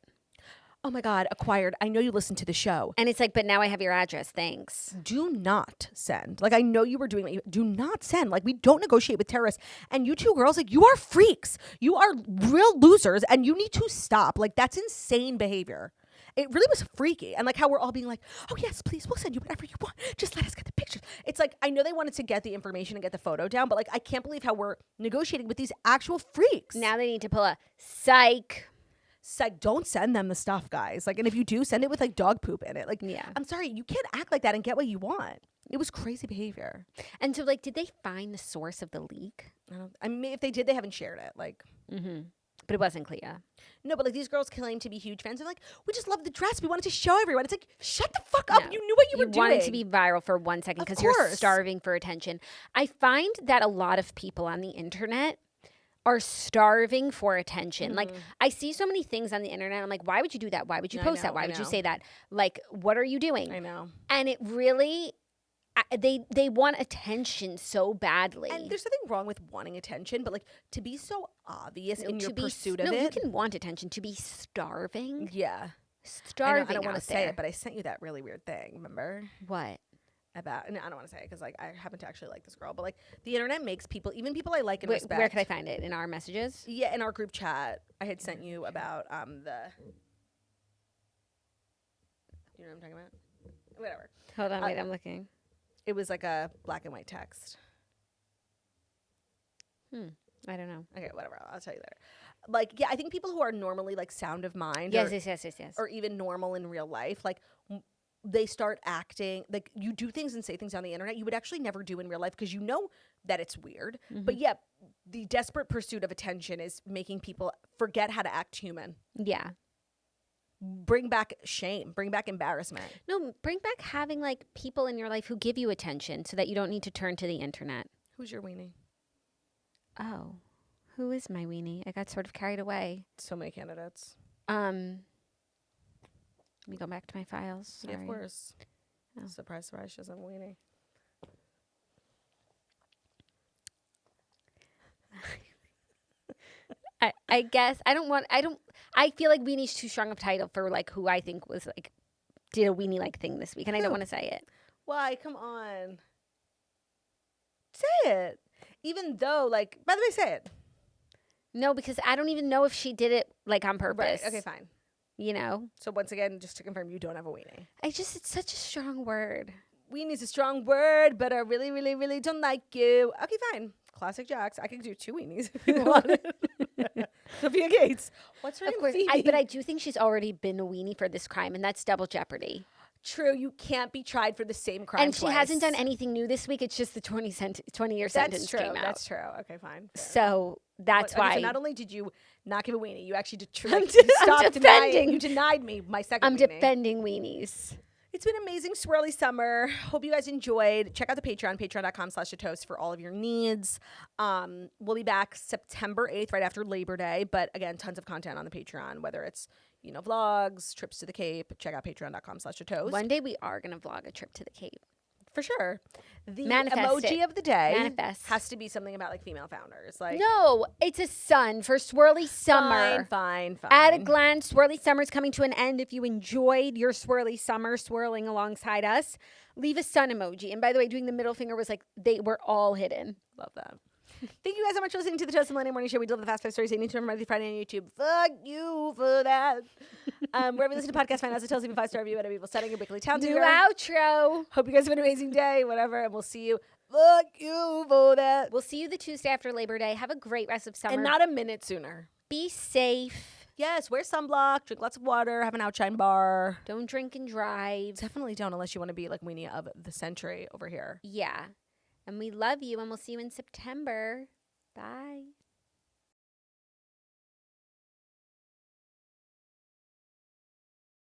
Oh my God, Acquired, I know you listen to the show. And it's like, but now I have your address, thanks. Do not send. Like, I know you were doing it. Do not send. Like, we don't negotiate with terrorists. And you two girls, like, you are freaks. You are real losers, and you need to stop. Like, that's insane behavior. It really was freaky. And like how we're all being like, oh yes, please, we'll send you whatever you want. Just let us get the pictures. It's like, I know they wanted to get the information and get the photo down, but like, I can't believe how we're negotiating with these actual freaks. Now they need to pull a psych. Don't send them the stuff, guys. Like, and if you do, send it with like dog poop in it. Like, yeah. I'm sorry, you can't act like that and get what you want. It was crazy behavior. And so like, did they find the source of the leak? I mean, if they did, they haven't shared it. Like, but it wasn't Clea. No, but like these girls claim to be huge fans. They're like, we just love the dress. We wanted to show everyone. It's like, shut the fuck up. No, you knew what you were doing. You wanted to be viral for 1 second because you're starving for attention. I find that a lot of people on the internet are starving for attention. Like I see so many things on the internet. I'm like, why would you do that? Why would you post that? Why would you say that? Like, what are you doing? I know. And it really... They want attention so badly. And there's nothing wrong with wanting attention, but like to be so obvious in your pursuit of it. No, you can want attention. To be starving. Yeah. Starving. I don't want to say it, but I sent you that really weird thing. Remember? What? About, and I don't want to say it because like I happen to actually like this girl, but like the internet makes people, even people I like and respect. Where can I find it? In our messages? Yeah, in our group chat. I had sent you about know what I'm talking about? Whatever. Hold on, wait, I'm looking. It was like a black and white text. I don't know. Okay, whatever. I'll tell you later. Like, yeah, I think people who are normally like sound of mind, Yes. or even normal in real life, like they start acting like you do things and say things on the internet you would actually never do in real life because you know that it's weird. But yeah, the desperate pursuit of attention is making people forget how to act human. Yeah. Bring back shame. Bring back embarrassment. No, bring back having like people in your life who give you attention so that you don't need to turn to the internet. Who's your weenie? Oh, who is my weenie? I got sort of carried away. So many candidates. Let me go back to my files. Sorry. Yeah, of course. Oh. Surprise, surprise, she doesn't have a weenie. I guess I feel like Weenie's too strong of a title for like who I think was like did a weenie like thing this week, and I don't want to say it. Why? Come on. Say it. Even though, like, by the way, say it. No, because I don't even know if she did it like on purpose. Right. Okay, fine. You know? So once again, just to confirm, you don't have a weenie. It's such a strong word. Weenie's a strong word, but I really, really, really don't like you. Okay, fine. Classic Jacks. I could do 2 weenies if you want. Sophia Gates. What's her name? Of course, Phoebe. but I do think she's already been a weenie for this crime, and that's double jeopardy. True, you can't be tried for the same crime And she hasn't done anything new this week. It's just the 20-year sentence came out. That's true. Okay, fine. Fair. So that's why. So not only did you not give a weenie, you actually I'm stopped defending. You denied me my second I'm weenie. defending weenies. It's been an amazing swirly summer. Hope you guys enjoyed. Check out the Patreon, patreon.com/toast for all of your needs. We'll be back September 8th, right after Labor Day. But again, tons of content on the Patreon, whether it's, vlogs, trips to the Cape. Check out patreon.com/toast. One day we are going to vlog a trip to the Cape. For sure. The Manifest emoji of the day Manifest. has to be something about like female founders. Like No, it's a sun for swirly summer. Fine. At a glance, swirly summer is coming to an end. If you enjoyed your swirly summer swirling alongside us, leave a sun emoji. And by the way, doing the middle finger was like they were all hidden. Love that. Thank you guys so much for listening to the Toast and Millennium Morning Show. We deliver the Fast Five Stories. Any time Monday, Friday on YouTube. Fuck you for that. Wherever you listen to podcasts, find us. It tells you 5-star review at a people setting a weekly town New outro. Hope you guys have an amazing day, whatever, and we'll see you. Fuck you for that. We'll see you the Tuesday after Labor Day. Have a great rest of summer. And not a minute sooner. Be safe. Yes, wear sunblock, drink lots of water, have an outshine bar. Don't drink and drive. Definitely don't unless you want to be like Weenie of the century over here. Yeah. And we love you, and we'll see you in September. Bye.